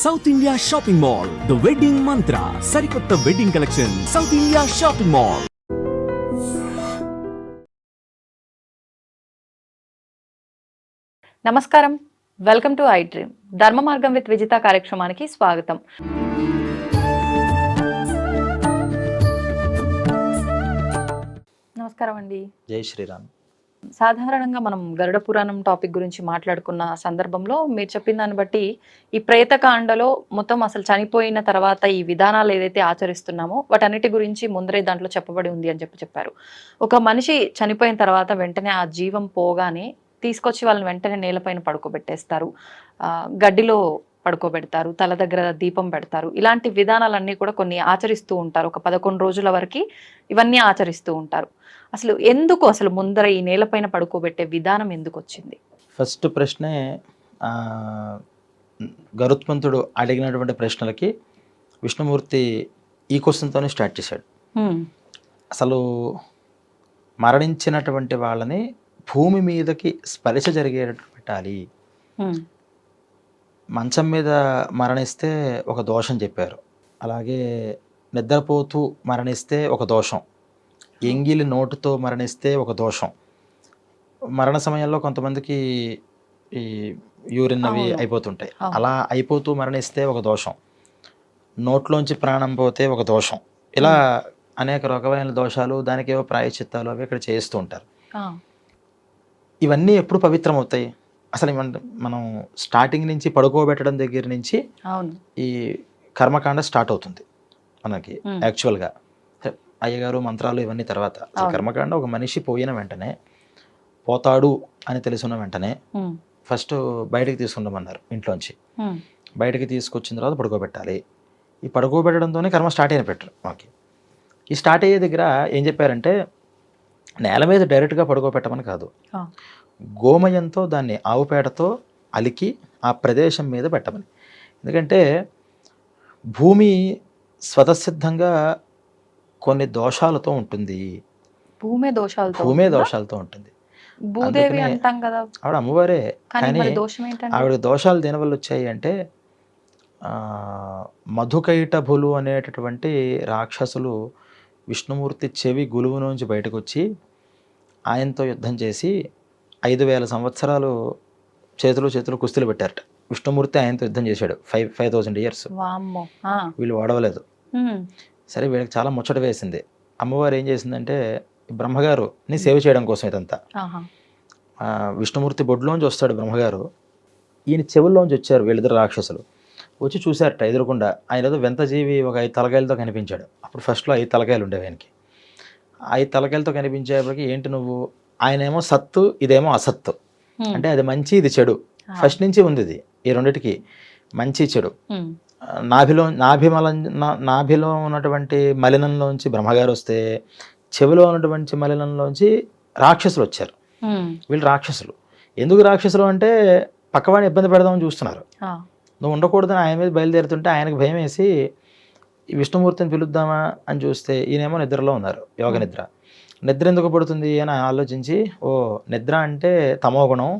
South India shopping mall, the wedding మంత్ర, సరికొత్త wedding collection, south India shopping mall. నమస్కారం, welcome to I dream. ధర్మ మార్గం with Vijitha కార్యక్రమానికి స్వాగతం. నమస్కారం అండి. జై శ్రీరామ్. సాధారణంగా మనం గరుడ పురాణం టాపిక్ గురించి మాట్లాడుకున్న సందర్భంలో మీరు చెప్పిన దాన్ని బట్టి ఈ ప్రేతకాండలో మొత్తం అసలు చనిపోయిన తర్వాత ఈ విధానాలు ఏదైతే ఆచరిస్తున్నామో వాటన్నిటి గురించి ముందరే దాంట్లో చెప్పబడి ఉంది అని చెప్పారు. ఒక మనిషి చనిపోయిన తర్వాత వెంటనే ఆ జీవం పోగానే తీసుకొచ్చి వాళ్ళని వెంటనే నేలపైన పడుకోబెట్టేస్తారు, గడ్డిలో పడుకోబెడతారు, తల దగ్గర దీపం పెడతారు. ఇలాంటి విధానాలన్నీ కూడా కొన్ని ఆచరిస్తూ ఉంటారు. ఒక 11 రోజుల వరకు ఇవన్నీ ఆచరిస్తూ ఉంటారు. అసలు ముందర ఈ నేలపైన పడుకోబెట్టే విధానం ఎందుకు వచ్చింది? ఫస్ట్ ప్రశ్నే గరుత్మంతుడు అడిగినటువంటి ప్రశ్నలకి విష్ణుమూర్తి ఈ క్వశ్చన్తోనే స్టార్ట్ చేశాడు. అసలు మరణించినటువంటి వాళ్ళని భూమి మీదకి స్పర్శ జరిగేటట్టు పెట్టాలి. మంచం మీద మరణిస్తే ఒక దోషం చెప్పారు. అలాగే నిద్రపోతూ మరణిస్తే ఒక దోషం, ఎంగిలి నోటుతో మరణిస్తే ఒక దోషం. మరణ సమయంలో కొంతమందికి ఈ యూరిన్ అవి అయిపోతుంటాయి, అలా అయిపోతూ మరణిస్తే ఒక దోషం, నోట్లోంచి ప్రాణం పోతే ఒక దోషం. ఇలా అనేక రకమైన దోషాలు, దానికి ఏవో ప్రాయశ్చిత్తాలు అవి ఇక్కడ చేస్తూ ఉంటారు. ఇవన్నీ ఎప్పుడు పవిత్రం అవుతాయి? అసలు మనం స్టార్టింగ్ నుంచి పడుకోబెట్టడం దగ్గర నుంచి ఈ కర్మకాండ స్టార్ట్ అవుతుంది మనకి. యాక్చువల్గా అయ్యగారు మంత్రాలు ఇవన్నీ తర్వాత, కర్మకాండ ఒక మనిషి పోయిన వెంటనే, పోతాడు అని తెలుసున్న వెంటనే ఫస్ట్ బయటకు తీసుకుంటామన్నారు. ఇంట్లోంచి బయటకు తీసుకొచ్చిన తర్వాత పడుకోబెట్టాలి. ఈ పడుకోబెట్టడంతోనే కర్మ స్టార్ట్ అయిన పెట్టరు మాకి. ఈ స్టార్ట్ అయ్యే దగ్గర ఏం చెప్పారంటే, నేల మీద డైరెక్ట్గా పడుకోబెట్టమని కాదు, గోమయంతో దాన్ని ఆవు పేడతో అలికి ఆ ప్రదేశం మీద పెట్టమని. ఎందుకంటే భూమి స్వతసిద్ధంగా కొన్ని దోషాలతో ఉంటుంది. భూమే దోషాలతో ఉంటుంది. ఆవిడ అమ్మవారే, కానీ ఆవిడ దోషాలు దేనివల్ల వచ్చాయి అంటే, మధుకైటభులు అనేటటువంటి రాక్షసులు విష్ణుమూర్తి చెవి గులువు నుంచి బయటకు వచ్చి ఆయనతో యుద్ధం చేసి 5,000 సంవత్సరాలు చేతులు కుస్తీలు పెట్టారట. విష్ణుమూర్తి ఆయనతో యుద్ధం చేశాడు 5,000 years. వీళ్ళు ఓడవలేదు. సరే, వీళ్ళకి చాలా ముచ్చట వేసింది. అమ్మవారు ఏం చేసిందంటే, బ్రహ్మగారుని సేవ చేయడం కోసం ఇదంతా, విష్ణుమూర్తి బొడ్లోంచి వస్తాడు బ్రహ్మగారు, ఈయన చెవుల్లోంచి వచ్చారు వీళ్ళిద్దరు రాక్షసులు. వచ్చి చూశారట ఎదురుకుండా. ఆయన ఏదో వింత జీవి ఒక 5 తలకాయలతో కనిపించాడు. అప్పుడు ఫస్ట్లో 5 తలకాయలు ఉండేవి ఆయనకి. 5 తలకాయలతో కనిపించేప్పటికి, ఏంటి నువ్వు? ఆయనేమో సత్తు, ఇదేమో అసత్తు. అంటే అది మంచి, ఇది చెడు. ఫస్ట్ నుంచి ఉంది ఇది, ఈ రెండిటికి మంచి చెడు. నాభిలో ఉన్నటువంటి మలినంలోంచి బ్రహ్మగారు వస్తే, చెవిలో ఉన్నటువంటి మలినంలోంచి రాక్షసులు వచ్చారు. వీళ్ళు రాక్షసులు. ఎందుకు రాక్షసులు అంటే, పక్కవాడిని ఇబ్బంది పెడదామని చూస్తున్నారు. నువ్వు ఉండకూడదని ఆయన మీద బయలుదేరుతుంటే ఆయనకు భయం వేసి విష్ణుమూర్తిని పిలుద్దామా అని చూస్తే, ఈయనేమో నిద్రలో ఉన్నారు, యోగ నిద్ర. నిద్ర ఎందుకు పడుతుంది అని ఆలోచించి, ఓ నిద్ర అంటే తమోగుణం,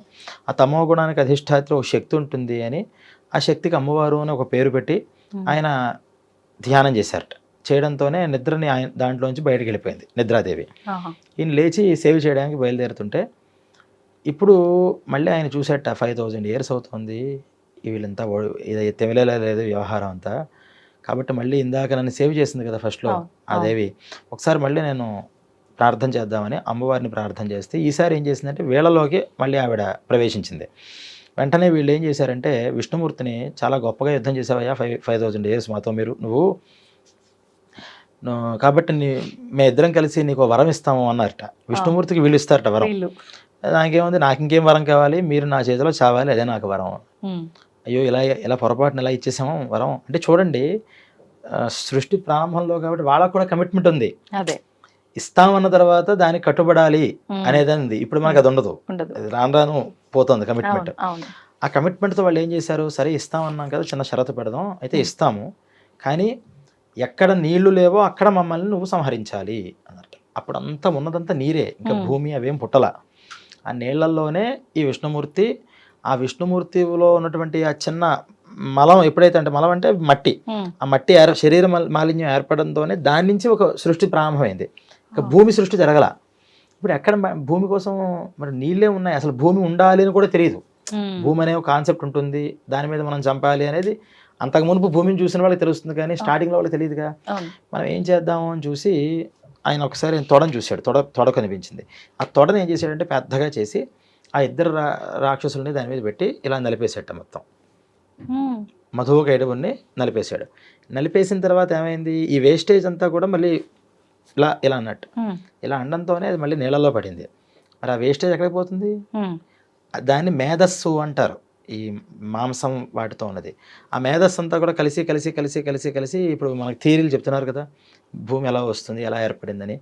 ఆ తమోగుణానికి అధిష్టాత్రి ఒక శక్తి ఉంటుంది అని, ఆ శక్తికి అమ్మవారు అని ఒక పేరు పెట్టి ఆయన ధ్యానం చేశారట. చేయడంతోనే నిద్రని ఆయన దాంట్లోంచి బయటకు వెళ్ళిపోయింది నిద్రాదేవి. ఈయన లేచి సేవ చేయడానికి బయలుదేరుతుంటే, ఇప్పుడు మళ్ళీ ఆయన చూసేట 5,000 years అవుతుంది, వీళ్ళంతా ఇది తెమిలేలా లేదు వ్యవహారం అంతా. కాబట్టి మళ్ళీ ఇందాక నన్ను సేవ్ చేసింది కదా ఫస్ట్లో ఆ దేవి, ఒకసారి మళ్ళీ నేను ప్రార్థన చేద్దామని అమ్మవారిని ప్రార్థన చేస్తే, ఈసారి ఏం చేసిందంటే వీళ్ళలోకి మళ్ళీ ఆవిడ ప్రవేశించింది. వెంటనే వీళ్ళు ఏం చేశారంటే, విష్ణుమూర్తిని చాలా గొప్పగా యుద్ధం చేసావయ్యా 5,000 years మాతో నువ్వు కాబట్టి మేము ఇద్దరం కలిసి నీకు వరం ఇస్తాము అన్నారట. విష్ణుమూర్తికి వీళ్ళు ఇస్తారట వరం. నాకేముంది, నాకు ఇంకేం వరం కావాలి, మీరు నా చేతిలో చావాలి, అదే నాకు వరం. అయ్యో, ఇలా పొరపాటున ఇలా ఇచ్చేసాము వరం అంటే. చూడండి, సృష్టి ప్రారంభంలో కాబట్టి వాళ్ళకు కూడా కమిట్మెంట్ ఉంది. ఇస్తామన్న తర్వాత దానికి కట్టుబడాలి అనేది ఉంది. ఇప్పుడు మనకు అది ఉండదు, రాను పోతుంది కమిట్మెంట్. ఆ కమిట్మెంట్తో వాళ్ళు ఏం చేశారు, సరే ఇస్తామన్నాం కదా, చిన్న షరతు పెడదాం, అయితే ఇస్తాము, కానీ ఎక్కడ నీళ్లు లేవో అక్కడ మమ్మల్ని నువ్వు సంహరించాలి అన్నట్టు. అప్పుడు అంతా ఉన్నదంతా నీరే, ఇంకా భూమి అవేం పుట్టల. ఆ నీళ్లల్లోనే ఈ విష్ణుమూర్తి, ఆ విష్ణుమూర్తిలో ఉన్నటువంటి ఆ చిన్న మలం ఎప్పుడైతే అంటే మలం అంటే మట్టి, ఉమ్, ఆ మట్టి శరీర మాలిన్యం ఏర్పడంతోనే దాని నుంచి ఒక సృష్టి ప్రారంభమైంది. ఇక భూమి సృష్టి జరగల. ఇప్పుడు ఎక్కడ భూమి కోసం మరి నీళ్ళే ఉన్నాయి, అసలు భూమి ఉండాలి అని కూడా తెలియదు. ఉమ్, భూమి అనే ఒక కాన్సెప్ట్ ఉంటుంది, దాని మీద మనం చంపాలి అనేది అంతకు మునుపు భూమిని చూసిన వాళ్ళకి తెలుస్తుంది, కానీ స్టార్టింగ్లో వాళ్ళకి తెలియదుగా. అవును. మనం ఏం చేద్దాము అని చూసి ఆయన ఒకసారి తొడని చూశాడు, తొడ కనిపించింది. ఆ తొడని ఏం చేశాడంటే పెద్దగా చేసి ఆ ఇద్దరు రాక్షసుల్ని దాని మీద పెట్టి ఇలా నలిపేసేట మొత్తం. ఉమ్, మధుకైటవుని నలిపేశాడు. నలిపేసిన తర్వాత ఏమైంది, ఈ వేస్టేజ్ అంతా కూడా మళ్ళీ ఇలా అన్నట్టు ఉమ్, ఇలా అండంతోనే అది మళ్ళీ నీళ్ళలో పడింది. మరి ఆ వేస్టేజ్ ఎక్కడికి పోతుంది? ఉమ్, దాన్ని మేధస్సు అంటారు, ఈ మాంసం వాటితో ఉన్నది. ఆ మేధస్సు అంతా కూడా కలిసి కలిసి కలిసి కలిసి కలిసి ఇప్పుడు మనకు థియరీలు చెప్తున్నారు కదా, భూమి ఎలా వస్తుంది, ఎలా ఏర్పడిందని.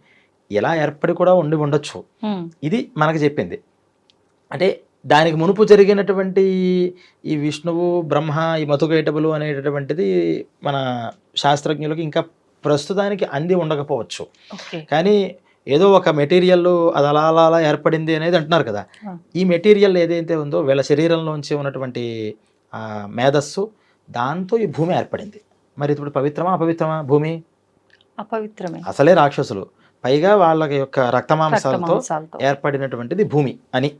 ఎలా ఏర్పడి కూడా ఉండొచ్చు. ఉమ్, ఇది మనకు చెప్పింది. అంటే దానికి మునుపు జరిగినటువంటి ఈ విష్ణువు బ్రహ్మ ఈ మధుకైటబులు అనేటటువంటిది మన శాస్త్రజ్ఞులకు ఇంకా ప్రస్తుతానికి అంది ఉండకపోవచ్చు. ఓకే. కానీ ఏదో ఒక మెటీరియల్ అది అలా అలా అలా ఏర్పడింది అనేది అంటున్నారు కదా. ఈ మెటీరియల్ ఏదైతే ఉందో వీళ్ళ శరీరంలోంచి ఉన్నటువంటి మేధస్సు, దాంతో ఈ భూమి ఏర్పడింది. మరి ఇప్పుడు పవిత్రమా అపవిత్రమా భూమి? అపవిత్రమే. అసలే రాక్షసులు, పైగా వాళ్ళ యొక్క రక్తమాంసాలతో రక్తమాంసాలతో. ఏర్పడినటువంటిది భూమి అని.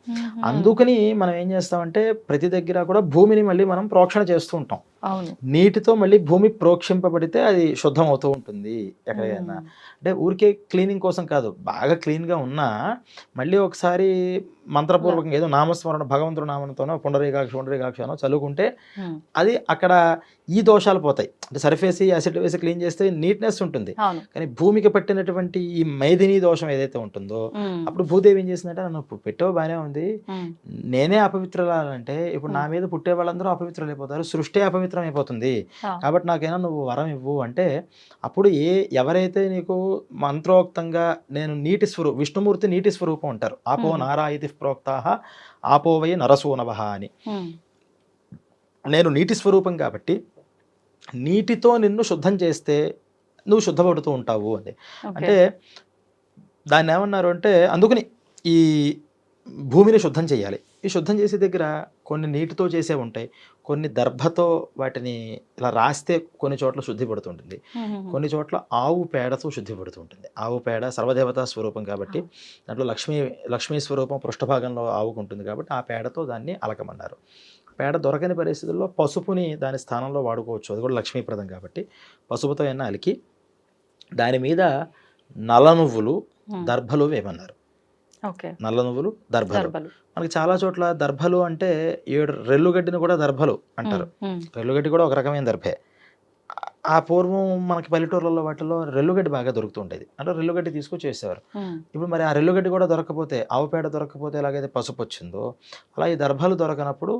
ఉమ్, అందుకని మనం ఏం చేస్తామంటే ప్రతి దగ్గర కూడా భూమిని మళ్ళీ మనం ప్రోక్షణ చేస్తూ ఉంటాం. అవును. నీటితో మళ్ళీ భూమి ప్రోక్షింపబడితే అది శుద్ధం అవుతూ ఉంటుంది ఎక్కడైనా. అంటే ఊరికే క్లీనింగ్ కోసం కాదు, బాగా క్లీన్గా ఉన్నా మళ్ళీ ఒకసారి మంత్రపూర్వకంగా ఏదో నామస్మరణ భగవంతుడు నామంతోనో పుండరీకాక్ష అనో చదువుకుంటే ఉమ్, అది అక్కడ ఈ దోషాలు పోతాయి. అంటే సర్ఫేసి యాసిడ్ వేసి క్లీన్ చేస్తే నీట్నెస్ ఉంటుంది. అవును. కానీ భూమికి పట్టినటువంటి ఈ మైథిని దోషం ఏదైతే ఉంటుందో ఉమ్, అప్పుడు భూదేవి ఏం చేసిందంటే నన్ను పెట్టావు బాగానే ఉంది, ఉమ్, నేనే అపవిత్రులంటే ఇప్పుడు నా మీద పుట్టే వాళ్ళందరూ అపవిత్రులు అయిపోతారు, సృష్టి అపవిత్రం అయిపోతుంది. ఆ. కాబట్టి నాకైనా నువ్వు వరం ఇవ్వు అంటే అప్పుడు ఎవరైతే నీకు మంత్రోక్తంగా నేను విష్ణుమూర్తి నీటి స్వరూపం అంటారు. ఆపో నారాయితి ప్రోక్తాహ ఆపోవై నరసూనవహ అని. ఉమ్, నేను నీటి స్వరూపం కాబట్టి నీటితో నిన్ను శుద్ధం చేస్తే నువ్వు శుద్ధపడుతూ ఉంటావు అని. ఓకే. అంటే దాన్ని ఏమన్నారు అంటే అందుకని ఈ భూమిని శుద్ధం చేయాలి. ఈ శుద్ధం చేసే దగ్గర కొన్ని నీటితో చేసే ఉంటాయి, కొన్ని దర్భతో వాటిని ఇలా రాస్తే కొన్ని చోట్ల శుద్ధి పడుతుంటుంది, ఉమ్, కొన్ని చోట్ల ఆవు పేడతో శుద్ధి పడుతుంటుంది. ఆవు పేడ సర్వదేవతా స్వరూపం కాబట్టి దాంట్లో లక్ష్మీ స్వరూపం పృష్ఠభాగంలో ఆవుకు ఉంటుంది కాబట్టి ఆ పేడతో దాన్ని అలకమన్నారు. పేడ దొరకని పరిస్థితుల్లో పసుపుని దాని స్థానంలో వాడుకోవచ్చు, అది కూడా లక్ష్మీప్రదం కాబట్టి పసుపుతో అయినా అలికి దాని మీద నల్ల నువ్వులు దర్భలు వేయమన్నారు. ఓకే. నల్ల నువ్వులు దర్భలు. దర్భలు. మనకి చాలా చోట్ల దర్భలు అంటే 7 రెల్లుగడ్డిని కూడా దర్భలు అంటారు. ఉమ్, రెల్లుగడ్డి కూడా ఒక రకమైన దర్భే. ఆ పూర్వం మనకి పల్లెటూర్లలో వాటిలో రెల్లుగడ్డి బాగా దొరుకుతూ ఉండేది, అంటే రెల్లుగడ్డి తీసుకొచ్చి చేసేవారు. ఉమ్, ఇప్పుడు మరి ఆ రెల్లుగడ్డి కూడా దొరకకపోతే, ఆవు పేడ దొరకకపోతే ఎలాగైతే పసుపు వచ్చిందో అలా ఈ దర్భలు దొరకనప్పుడు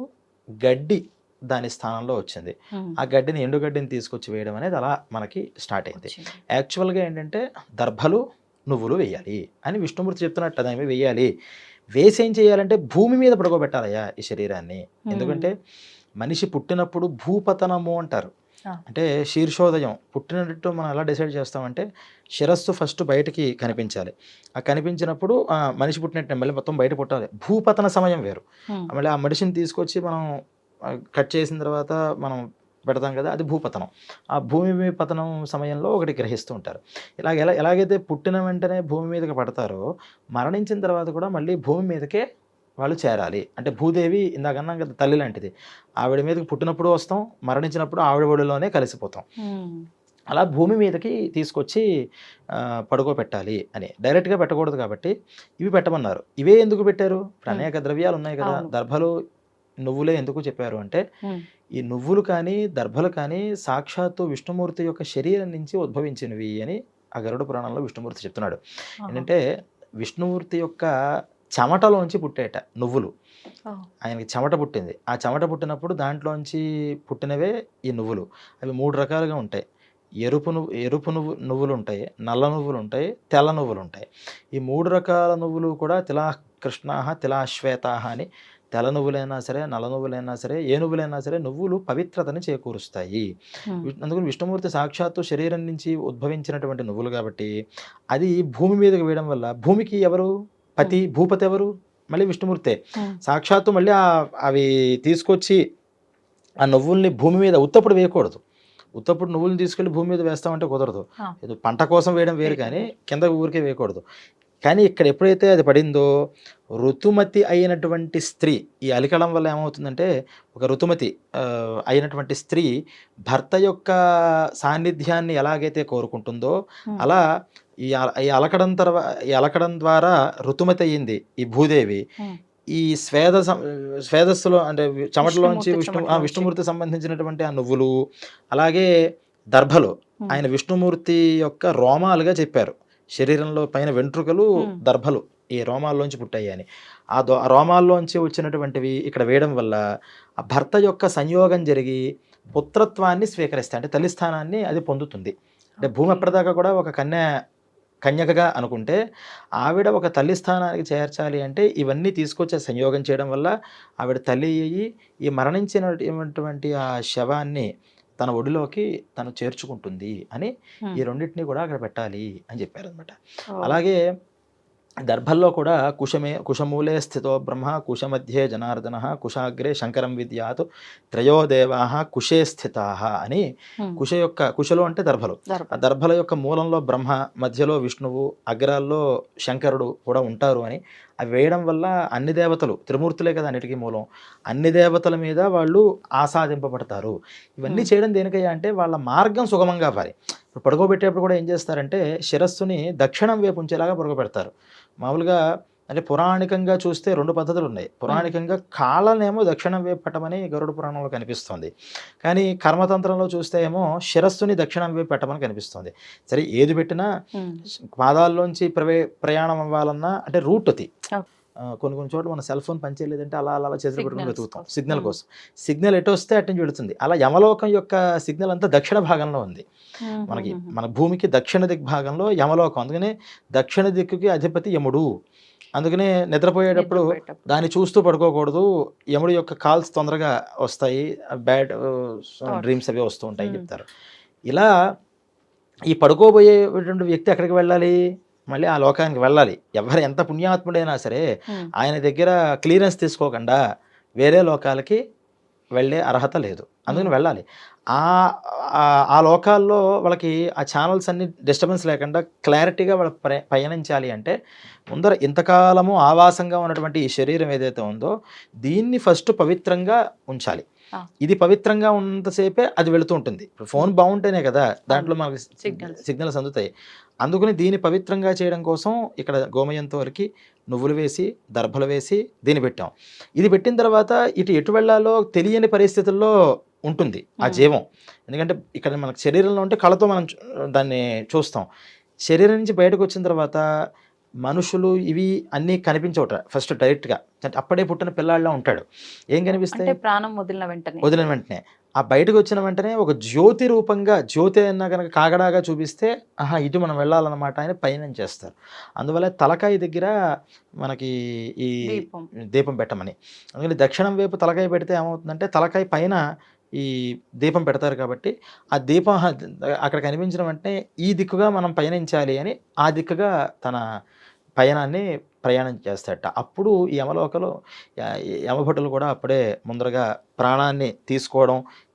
గడ్డి దాని స్థానంలో వచ్చింది. ఉమ్, ఆ గడ్డిని ఎండుగడ్డిని తీసుకొచ్చి వేయడం అనేది అలా మనకి స్టార్ట్ అయింది. వచ్చింది. యాక్చువల్గా ఏంటంటే దర్భలు నువ్వులు వేయాలి అని విష్ణుమూర్తి చెప్తున్నట్టు దాని మీద వేయాలి. వేసి ఏం చేయాలంటే భూమి మీద పడుకోబెట్టాలయ్యా ఈ శరీరాన్ని. ఎందుకంటే మనిషి పుట్టినప్పుడు భూపతనము అంటారు, అంటే శీర్షోదయం పుట్టినట్టు మనం ఎలా డిసైడ్ చేస్తామంటే శిరస్సు ఫస్ట్ బయటకి కనిపించాలి. ఆ కనిపించినప్పుడు మనిషి పుట్టినట్టు మళ్ళీ మొత్తం బయట పుట్టాలి. భూపతన సమయం వేరు. మళ్ళీ ఆ మనిషిని తీసుకొచ్చి మనం కట్ చేసిన తర్వాత మనం పెడతాం కదా, అది భూపతనం. ఆ భూమి పతనం సమయంలో ఒకటి గ్రహిస్తూ ఉంటారు. ఎలాగైతే పుట్టిన వెంటనే భూమి మీదకి పడతారో మరణించిన తర్వాత కూడా మళ్ళీ భూమి మీదకే వాళ్ళు చేరాలి. అంటే భూదేవి ఇందాకన్నా కదా తల్లి లాంటిది, ఆవిడ మీదకి పుట్టినప్పుడు వస్తాం, మరణించినప్పుడు ఆవిడ ఒడిలోనే కలిసిపోతాం. అలా భూమి మీదకి తీసుకొచ్చి పడుకోబెట్టాలి అని. డైరెక్ట్గా పెట్టకూడదు కాబట్టి ఇవి పెట్టమన్నారు. ఇవే ఎందుకు పెట్టారు? ఇప్పుడు అనేక ద్రవ్యాలు ఉన్నాయి కదా, దర్భలు నువ్వులే ఎందుకు చెప్పారు అంటే ఈ నువ్వులు కానీ దర్భలు కానీ సాక్షాత్తు విష్ణుమూర్తి యొక్క శరీరం నుంచి ఉద్భవించినవి అని ఆ గరుడ పురాణంలో విష్ణుమూర్తి చెప్తున్నాడు. ఏంటంటే విష్ణుమూర్తి యొక్క చెమటలోంచి పుట్టేట నువ్వులు. ఆయనకి చెమట పుట్టింది, ఆ చెమట పుట్టినప్పుడు దాంట్లోంచి పుట్టినవే ఈ నువ్వులు. అవి 3 రకాలుగా ఉంటాయి. ఎరుపు నువ్వులు ఉంటాయి, నల్ల నువ్వులు ఉంటాయి, తెల్ల నువ్వులు ఉంటాయి. ఈ 3 రకాల నువ్వులు కూడా తిలా కృష్ణాహ తిలా శ్వేతాహ అని. తెల్ల నువ్వులైనా సరే, నల్ల నువ్వులైనా సరే, ఏ నువ్వులైనా సరే నువ్వులు పవిత్రతని చేకూరుస్తాయి. అందుకని విష్ణుమూర్తి సాక్షాత్తు శరీరం నుంచి ఉద్భవించినటువంటి నువ్వులు కాబట్టి అది భూమి మీదకి వేయడం వల్ల భూమికి ఎవరు భూపతి ఎవరు? మళ్ళీ విష్ణుమూర్తే. సాక్షాత్తు మళ్ళీ అవి తీసుకొచ్చి ఆ నువ్వుల్ని భూమి మీద ఉత్తప్పుడు వేయకూడదు. ఉత్తప్పుడు నువ్వుల్ని తీసుకెళ్ళి భూమి మీద వేస్తామంటే కుదరదు. ఆ. ఏదో పంట కోసం వేయడం వేరు కానీ కింద ఊరికే వేయకూడదు. కానీ ఇక్కడ ఎప్పుడైతే అది పడిందో ఋతుమతి అయినటువంటి స్త్రీ, ఈ అలికడం వల్ల ఏమవుతుందంటే ఒక ఋతుమతి అయినటువంటి స్త్రీ భర్త యొక్క సాన్నిధ్యాన్ని ఎలాగైతే కోరుకుంటుందో అలా ఈ అలకడం ద్వారా ఋతుమతి అయ్యింది ఈ భూదేవి. ఈ స్వేదస్సులో అంటే చెమటలోంచి విష్ణుమూర్తి సంబంధించినటువంటి ఆ నువ్వులు, అలాగే దర్భలు ఆయన విష్ణుమూర్తి యొక్క రోమాలుగా చెప్పారు. శరీరంలో పైన వెంట్రుకలు దర్భలు ఈ రోమాల్లోంచి పుట్టాయి అని. ఆ రోమాల్లోంచి వచ్చినటువంటివి ఇక్కడ వేయడం వల్ల ఆ భర్త యొక్క సంయోగం జరిగి పుత్రత్వాన్ని స్వీకరిస్తాయి, అంటే తల్లి స్థానాన్ని అది పొందుతుంది. అంటే భూమి అప్పటిదాకా కూడా ఒక కన్యకగా అనుకుంటే ఆవిడ ఒక తల్లి స్థానానికి చేర్చాలి అంటే ఇవన్నీ తీసుకొచ్చే సంయోగం చేయడం వల్ల ఆవిడ తల్లి అయ్యి ఈ మరణించినటువంటి ఆ శవాన్ని తన ఒడిలోకి తను చేర్చుకుంటుంది అని ఈ రెండింటినీ కూడా అక్కడ పెట్టాలి అని చెప్పారు అనమాట. అలాగే దర్భల్లో కూడా కుశమూలే స్థితో బ్రహ్మ కుశమధ్యే జనార్దన కుశాగ్రే శంకరం విద్యాత్ త్రయోదేవా కుశే స్థితా అని కుశలో అంటే దర్భలు, ఆ దర్భల యొక్క మూలంలో బ్రహ్మ, మధ్యలో విష్ణువు, అగ్రాల్లో శంకరుడు కూడా ఉంటారు అని అవి వేయడం వల్ల అన్ని దేవతలు, త్రిమూర్తులే కదా అన్నిటికీ మూలం, అన్ని దేవతల మీద వాళ్ళు ఆసాదింపబడతారు. ఇవన్నీ చేయడం దేనికయ్యా అంటే వాళ్ళ మార్గం సుగమంగా పారి. ఇప్పుడు పడుకోబెట్టేప్పుడు కూడా ఏం చేస్తారంటే శిరస్సుని దక్షిణం వైపు ఉంచేలాగా పడుకోబెడతారు. మామూలుగా అంటే పురాణికంగా చూస్తే రెండు పద్ధతులు ఉన్నాయి. పురాణికంగా కాళ్ళనేమో దక్షిణం వైపు పెట్టమని గరుడ పురాణంలో కనిపిస్తుంది, కానీ కర్మతంత్రంలో చూస్తే ఏమో శిరస్సుని దక్షిణం వైపు పెట్టమని కనిపిస్తుంది. సరే ఏది పెట్టినా పాదాల్లోంచి ప్రయాణం అవ్వాలన్నా అంటే రూట్ అది. కొన్ని చోట్ల మన సెల్ ఫోన్ పనిచేయలేదంటే అలా చేతులు పెట్టుకుని వెతుకుతాం సిగ్నల్ కోసం. సిగ్నల్ ఎటు వస్తే అటు నుంచి వెళుతుంది. అలా యమలోకం యొక్క సిగ్నల్ అంతా దక్షిణ భాగంలో ఉంది. మన భూమికి దక్షిణ దిగ్భాగంలో యమలోకం, అందుకనే దక్షిణ దిక్కుకి అధిపతి యముడు. అందుకనే నిద్రపోయేటప్పుడు దాన్ని చూస్తూ పడుకోకూడదు. యముడు యొక్క కాల్స్ తొందరగా వస్తాయి, బ్యాడ్ డ్రీమ్స్ అవి వస్తూ ఉంటాయి చెప్తారు. ఇలా ఈ పడుకోబోయేటువంటి వ్యక్తి ఎక్కడికి వెళ్ళాలి? మళ్ళీ ఆ లోకానికి వెళ్ళాలి. ఎవరు ఎంత పుణ్యాత్ముడైనా సరే ఆయన దగ్గర క్లియరెన్స్ తీసుకోకుండా వేరే లోకాలకి వెళ్ళే అర్హత లేదు. అందుకని వెళ్ళాలి. ఆ లోకాల్లో వాళ్ళకి ఆ ఛానల్స్ అన్ని డిస్టర్బెన్స్ లేకుండా క్లారిటీగా వాళ్ళు పయనించాలి అంటే ముందర ఇంతకాలము ఆవాసంగా ఉన్నటువంటి ఈ శరీరం ఏదైతే ఉందో దీన్ని ఫస్ట్ పవిత్రంగా ఉంచాలి. ఇది పవిత్రంగా ఉన్నంతసేపే అది వెళుతూ ఉంటుంది. ఫోన్ బాగుంటేనే కదా దాంట్లో మనకి సిగ్నల్స్ అందుతాయి. అందుకని దీన్ని పవిత్రంగా చేయడం కోసం ఇక్కడ గోమయంతో వరకు నువ్వులు వేసి దర్భలు వేసి దీన్ని పెట్టాం. ఇది పెట్టిన తర్వాత ఎటు వెళ్ళాలో తెలియని పరిస్థితుల్లో ఉంటుంది ఆ జీవం. ఎందుకంటే ఇక్కడ మనకు శరీరంలో ఉంటే కళ్ళతో మనం దాన్ని చూస్తాం. శరీరం నుంచి బయటకు వచ్చిన తర్వాత మనుషులు ఇవి అన్నీ కనిపించవట ఫస్ట్ డైరెక్ట్గా. అప్పుడే పుట్టిన పిల్లాడిలా ఉంటాడు. ఏం కనిపిస్తాయి? ప్రాణం వదిలిన వెంటనే ఆ బయటకు వచ్చిన వెంటనే ఒక జ్యోతి రూపంగా, జ్యోతి అన్నా కనుక కాగడాగా చూపిస్తే ఆహా ఇటు మనం వెళ్ళాలన్నమాట అని పయనం చేస్తారు. అందువల్ల తలకాయ దగ్గర మనకి ఈ దీపం పెట్టమని. అందుకని దక్షిణం వైపు తలకాయ పెడితే ఏమవుతుందంటే తలకాయ పైన ఈ దీపం పెడతారు కాబట్టి ఆ దీపం అక్కడ కనిపించిన వెంటనే ఈ దిక్కుగా మనం పయనించాలి అని ఆ దిక్కుగా తన ప్రయాణం చేస్తాడట. అప్పుడు ఈ యమలోకలో యమభటులు కూడా అప్పుడే ముందరగా ప్రాణాన్ని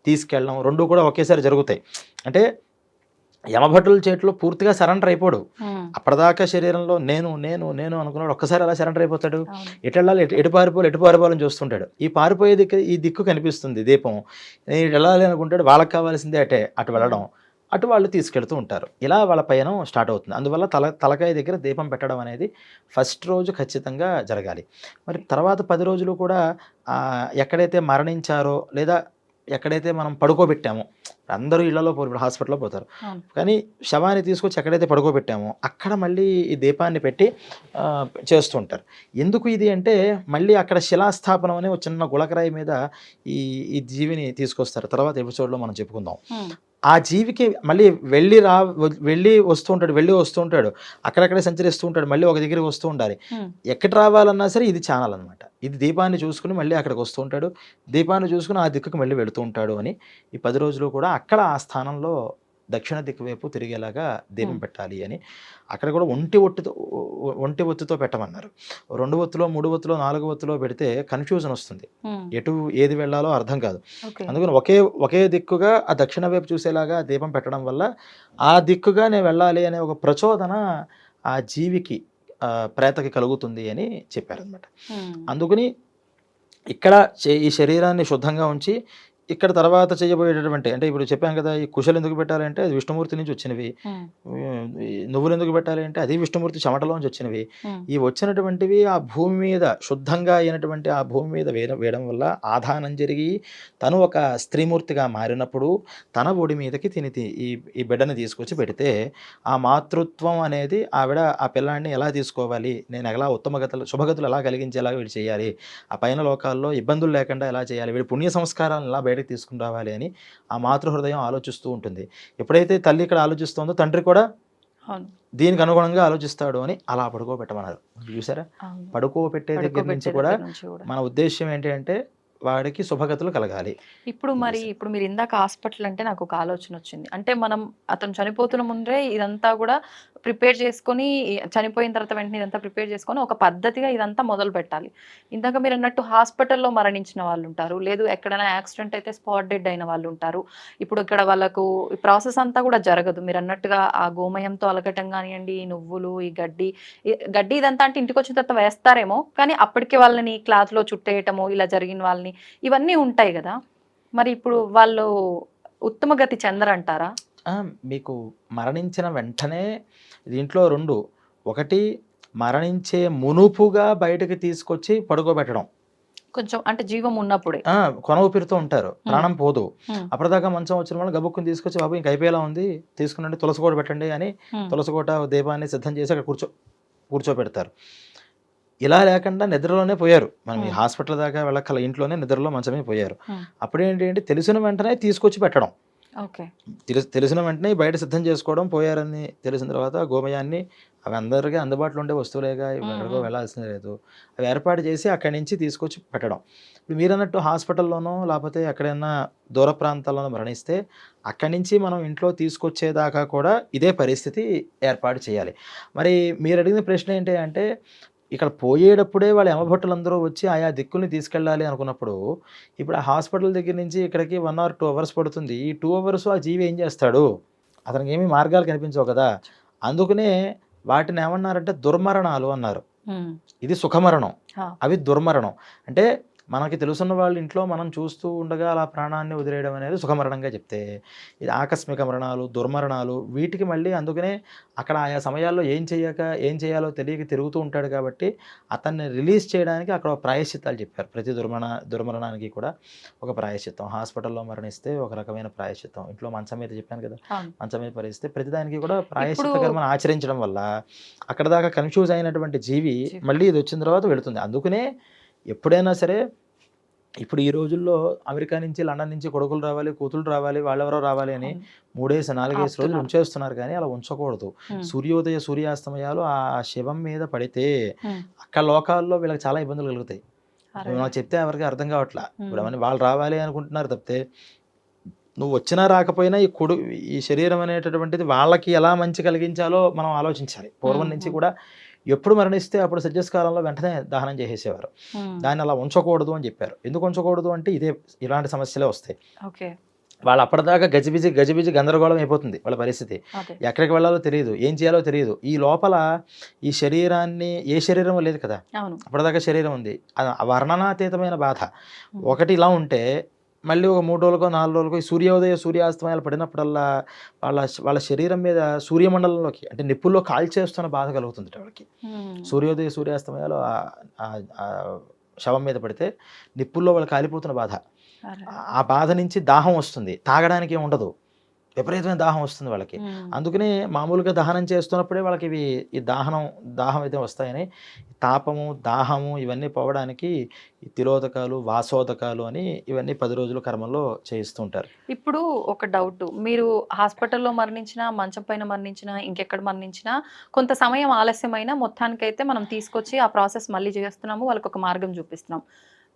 తీసుకెళ్ళడం రెండు కూడా ఒకేసారి జరుగుతాయి. అంటే యమభటుల చేతిలో పూర్తిగా సరెండర్ అయిపోడు. అప్పటిదాకా శరీరంలో నేను నేను నేను అనుకున్నాడు, ఒక్కసారి అలా సరెండర్ అయిపోతాడు. ఎటు వెళ్ళాలి, ఎటు పారిపోవాలని చూస్తుంటాడు. ఈ పారిపోయే ఈ దిక్కు కనిపిస్తుంది దీపం. వెళ్ళాలి అనుకుంటాడు, వాళ్ళకి కావాల్సిందే అటు వెళ్ళడం, అటు వాళ్ళు తీసుకెళ్తూ ఉంటారు. ఇలా వాళ్ళ పయనం స్టార్ట్ అవుతుంది. అందువల్ల తలకాయ దగ్గర దీపం పెట్టడం అనేది ఫస్ట్ రోజు ఖచ్చితంగా జరగాలి. మరి తర్వాత 10 రోజులు కూడా ఎక్కడైతే మరణించారో లేదా ఎక్కడైతే మనం పడుకోబెట్టామో, అందరూ ఇళ్లలో ఇప్పుడు హాస్పిటల్లో పోతారు, కానీ శవాన్ని తీసుకొచ్చి ఎక్కడైతే పడుకోబెట్టామో అక్కడ మళ్ళీ ఈ దీపాన్ని పెట్టి చేస్తూ ఉంటారు. ఎందుకు ఇది అంటే మళ్ళీ అక్కడ శిలాస్థాపనం అనే ఒక చిన్న గులకరాయి మీద ఈ జీవిని తీసుకొస్తారు. తర్వాత ఎపిసోడ్లో మనం చెప్పుకుందాం. ఆ జీవికి మళ్ళీ వెళ్ళి వస్తూ ఉంటాడు, అక్కడక్కడే సంచరిస్తూ ఉంటాడు, మళ్ళీ ఒక దగ్గరికి వస్తూ ఉండాలి. ఎక్కడ రావాలన్నా సరే ఇది ఛానల్ అనమాట. ఇది దీపాన్ని చూసుకుని మళ్ళీ అక్కడికి వస్తూ ఉంటాడు, దీపాన్ని చూసుకుని ఆ దిక్కుకు మళ్ళీ వెళుతూ ఉంటాడు అని ఈ 10 రోజులు కూడా అక్కడ ఆ స్థానంలో దక్షిణ దిక్కు వైపు తిరిగేలాగా దీపం Hmm. పెట్టాలి అని. అక్కడ కూడా ఒంటి ఒత్తితో పెట్టమన్నారు. 2 ఒత్తులో, 3 ఒత్తులో, 4 ఒత్తులో పెడితే కన్‌ఫ్యూజన్ వస్తుంది. ఎటు ఏది వెళ్ళాలో అర్థం కాదు. ఓకే. అందుకని ఒకే దిక్కుగా ఆ దక్షిణ వైపు చూసేలాగా దీపం పెట్టడం వల్ల ఆ దిక్కుగా నేను వెళ్ళాలి అనే ఒక ప్రచోదన ఆ జీవికి ప్రేతకి కలుగుతుంది అని చెప్పారనమాట. అందుకని ఇక్కడ ఈ శరీరాన్ని శుద్ధంగా ఉంచి ఇక్కడ తర్వాత చేయబోయేటటువంటి అంటే ఇప్పుడు చెప్పాం కదా, ఈ కుశలు ఎందుకు పెట్టాలంటే అది విష్ణుమూర్తి నుంచి వచ్చినవి, ఈ నువ్వులు ఎందుకు పెట్టాలి అంటే అది విష్ణుమూర్తి చెమటలోంచి వచ్చినవి. ఈ వచ్చినటువంటివి ఆ భూమి మీద శుద్ధంగా అయినటువంటి ఆ భూమి మీద వేయడం వల్ల ఆధానం జరిగి తను ఒక స్త్రీమూర్తిగా మారినప్పుడు తన ఒడి మీదకి ఈ బిడ్డని తీసుకొచ్చి పెడితే ఆ మాతృత్వం అనేది ఆ పిల్లాడిని ఎలా తీసుకోవాలి, నేను ఎలా శుభగతులు ఎలా కలిగించేలాగా వీడు చేయాలి, ఆ పైన లోకాల్లో ఇబ్బందులు లేకుండా ఎలా చేయాలి, వీడి పుణ్య సంస్కారాలను ఎలా బయటకు తీసుకుని రావాలి అని ఆ మాతృహృదయం ఆలోచిస్తూ ఉంటుంది. ఎప్పుడైతే తల్లి ఇక్కడ ఆలోచిస్తుందో తండ్రి కూడా దీనికి అనుగుణంగా ఆలోచిస్తాడు అని అలా పడుకోబెట్టమన్నారు. చూసారా, పడుకోబెట్టే దగ్గర నుంచి కూడా మన ఉద్దేశం ఏంటి అంటే వాడికి శుభగతులు కలగాలి. ఇప్పుడు మీరు ఇందాక హాస్పిటల్ అంటే నాకు ఒక ఆలోచన వచ్చింది. అంటే మనం అతను చనిపోతున్న ముందే ఇదంతా కూడా ప్రిపేర్ చేసుకొని, చనిపోయిన తర్వాత వెంటనే ఇదంతా ప్రిపేర్ చేసుకొని ఒక పద్ధతిగా ఇదంతా మొదలు పెట్టాలి. ఇందాక మీరు అన్నట్టు హాస్పిటల్లో మరణించిన వాళ్ళు ఉంటారు, లేదు ఎక్కడైనా యాక్సిడెంట్ అయితే స్పాట్ డెడ్ అయిన వాళ్ళు ఉంటారు. ఇప్పుడు ఇక్కడ వాళ్ళకు ఈ ప్రాసెస్ అంతా కూడా జరగదు. మీరు అన్నట్టుగా ఆ గోమయంతో అలగటం కానివ్వండి, ఈ నువ్వులు, ఈ గడ్డి ఇదంతా అంటే ఇంటికి వచ్చిన తర్వాత వేస్తారేమో, కానీ అప్పటికే వాళ్ళని క్లాత్లో చుట్టేయటము, ఇలా జరిగిన వాళ్ళని ఇవన్నీ ఉంటాయి కదా. మరి ఇప్పుడు వాళ్ళు ఉత్తమ గతి చెందరంటారా? మీకు మరణించిన వెంటనే దీంట్లో 2, ఒకటి మరణించే మునుపుగా బయటకు తీసుకొచ్చి పడుకోబెట్టడం, కొంచెం అంటే జీవం ఉన్నప్పుడే కొన ఊపిరితో ఉంటారు, ప్రాణం పోదు. అప్పటిదాకా మంచం వచ్చిన వాళ్ళు గబుక్కుని తీసుకొచ్చి బాబు ఇంక అయిపోయేలా ఉంది, తీసుకునండి తులసికోట పెట్టండి అని తులసికోట దీపాన్ని సిద్ధం చేసి అక్కడ కూర్చోబెడతారు. ఇలా లేకుండా నిద్రలోనే పోయారు. మనం ఈ హాస్పిటల్ దాకా వెళ్ళక్కల, ఇంట్లోనే నిద్రలో మంచమే పోయారు. అప్పుడేంటి అంటే తెలిసిన వెంటనే తీసుకొచ్చి పెట్టడం, తెలిసిన వెంటనే బయట సిద్ధం చేసుకోవడం. పోయారని తెలిసిన తర్వాత గోమయాన్ని, అవి అందరికీ అందుబాటులో ఉండే వస్తువులేగా, ఎక్కడికో వెళ్ళాల్సింది లేదు, అవి ఏర్పాటు చేసి అక్కడి నుంచి తీసుకొచ్చి పెట్టడం. ఇప్పుడు మీరు అన్నట్టు హాస్పిటల్లోనో లేకపోతే ఎక్కడైనా దూర ప్రాంతాల్లోనో మరణిస్తే అక్కడి నుంచి మనం ఇంట్లో తీసుకొచ్చేదాకా కూడా ఇదే పరిస్థితి ఏర్పాటు చేయాలి. మరి మీరు అడిగిన ప్రశ్న ఏంటి అంటే, ఇక్కడ పోయేటప్పుడే వాళ్ళ యమభట్టులందరూ వచ్చి ఆయా దిక్కుల్ని తీసుకెళ్ళాలి అనుకున్నప్పుడు, ఇప్పుడు ఆ హాస్పిటల్ దగ్గర నుంచి ఇక్కడికి 1 or 2 hours పడుతుంది. ఈ 2 hours ఆ జీవి ఏం చేస్తాడు? అతనికి ఏమీ మార్గాలు కనిపించవు కదా. అందుకనే వాటిని ఏమన్నారంటే దుర్మరణాలు అన్నారు. ఇది సుఖమరణం, అవి దుర్మరణం. అంటే మనకి తెలుసున్న వాళ్ళ ఇంట్లో మనం చూస్తూ ఉండగా అలా ప్రాణాన్ని వదిలేయడం అనేది సుఖమరణంగా చెప్తే, ఇది ఆకస్మిక మరణాలు, దుర్మరణాలు. వీటికి మళ్ళీ అందుకనే అక్కడ ఆయా సమయాల్లో ఏం చేయాలో తెలియక తిరుగుతూ ఉంటాడు కాబట్టి అతన్ని రిలీజ్ చేయడానికి అక్కడ ప్రాయశ్చిత్తాలు చెప్పారు. ప్రతి దుర్మరణానికి కూడా ఒక ప్రాయశ్చిత్తం. హాస్పిటల్లో మరణిస్తే ఒక రకమైన ప్రాయశ్చిత్తం, ఇంట్లో మంచం మీద చెప్పాను కదా, మంచం మీద పరిస్తే ప్రతిదానికి కూడా ప్రాయశ్చిత్త కర్మను ఆచరించడం వల్ల అక్కడ దాకా కన్ఫ్యూజ్ అయినటువంటి జీవి మళ్ళీ ఇది వచ్చిన తర్వాత వెళుతుంది. అందుకనే ఎప్పుడైనా సరే, ఇప్పుడు ఈ రోజుల్లో అమెరికా నుంచి, లండన్ నుంచి కొడుకులు రావాలి, కూతుళ్ళు రావాలి, వాళ్ళెవరో రావాలి అని 3-4 రోజులు ఉంచేస్తున్నారు. కానీ అలా ఉంచకూడదు. సూర్యోదయ సూర్యాస్తమయాలు ఆ శవం మీద పడితే అక్కడ లోకాల్లో వీళ్ళకి చాలా ఇబ్బందులు కలుగుతాయి. నాకు చెప్తే ఎవరికి అర్థం కావట్లా. ఇప్పుడు అవన్నీ వాళ్ళు రావాలి అనుకుంటున్నారు తప్పితే, నువ్వు వచ్చినా రాకపోయినా ఈ శరీరం అనేటటువంటిది వాళ్ళకి ఎలా మంచి కలిగించాలో మనం ఆలోచించాలి. పూర్వం నుంచి కూడా ఎప్పుడు మరణిస్తే అప్పుడు సజ్జస్కాలంలో వెంటనే దహనం చేసేసేవారు. దాన్ని అలా ఉంచకూడదు అని చెప్పారు. ఎందుకు ఉంచకూడదు అంటే ఇలాంటి సమస్యలే వస్తాయి. వాళ్ళు అప్పటిదాకా గజిబిజి గందరగోళం అయిపోతుంది వాళ్ళ పరిస్థితి. ఎక్కడికి వెళ్ళాలో తెలియదు, ఏం చేయాలో తెలియదు. ఈ లోపల ఈ శరీరాన్ని, ఏ శరీరం లేదు కదా, అప్పటిదాకా శరీరం ఉంది, వర్ణనాతీతమైన బాధ. ఒకటి ఇలా ఉంటే మళ్ళీ ఒక 3 రోజులకో 4 రోజులకో ఈ సూర్యోదయ సూర్యాస్తమయాలు పడినప్పుడల్లా వాళ్ళ శరీరం మీద సూర్యమండలంలోకి అంటే నిప్పుల్లో కాల్చేస్తున్న బాధ కలుగుతుంది వాళ్ళకి. సూర్యోదయ సూర్యాస్తమయాలు శవం మీద పడితే నిప్పుల్లో వాళ్ళు కాలిపోతున్న బాధ. ఆ బాధ నుంచి దాహం వస్తుంది, తాగడానికి ఏమి ఉండదు, విపరీతమైన దాహం వస్తుంది వాళ్ళకి. అందుకనే మామూలుగా దహనం చేస్తున్నప్పుడే వాళ్ళకి ఈ దాహం అయితే వస్తాయని, తాపము, దాహము ఇవన్నీ పోవడానికి ఈ తిలోదకాలు, వాసోదకాలు అని ఇవన్నీ 10 రోజుల కర్మల్లో చేయిస్తూ ఉంటారు. ఇప్పుడు ఒక డౌట్, మీరు హాస్పిటల్లో మరణించినా, మంచం పైన మరణించినా, ఇంకెక్కడ మరణించినా కొంత సమయం ఆలస్యమైన మొత్తానికైతే మనం తీసుకొచ్చి ఆ ప్రాసెస్ మళ్ళీ చేస్తున్నాము, వాళ్ళకి ఒక మార్గం చూపిస్తున్నాం.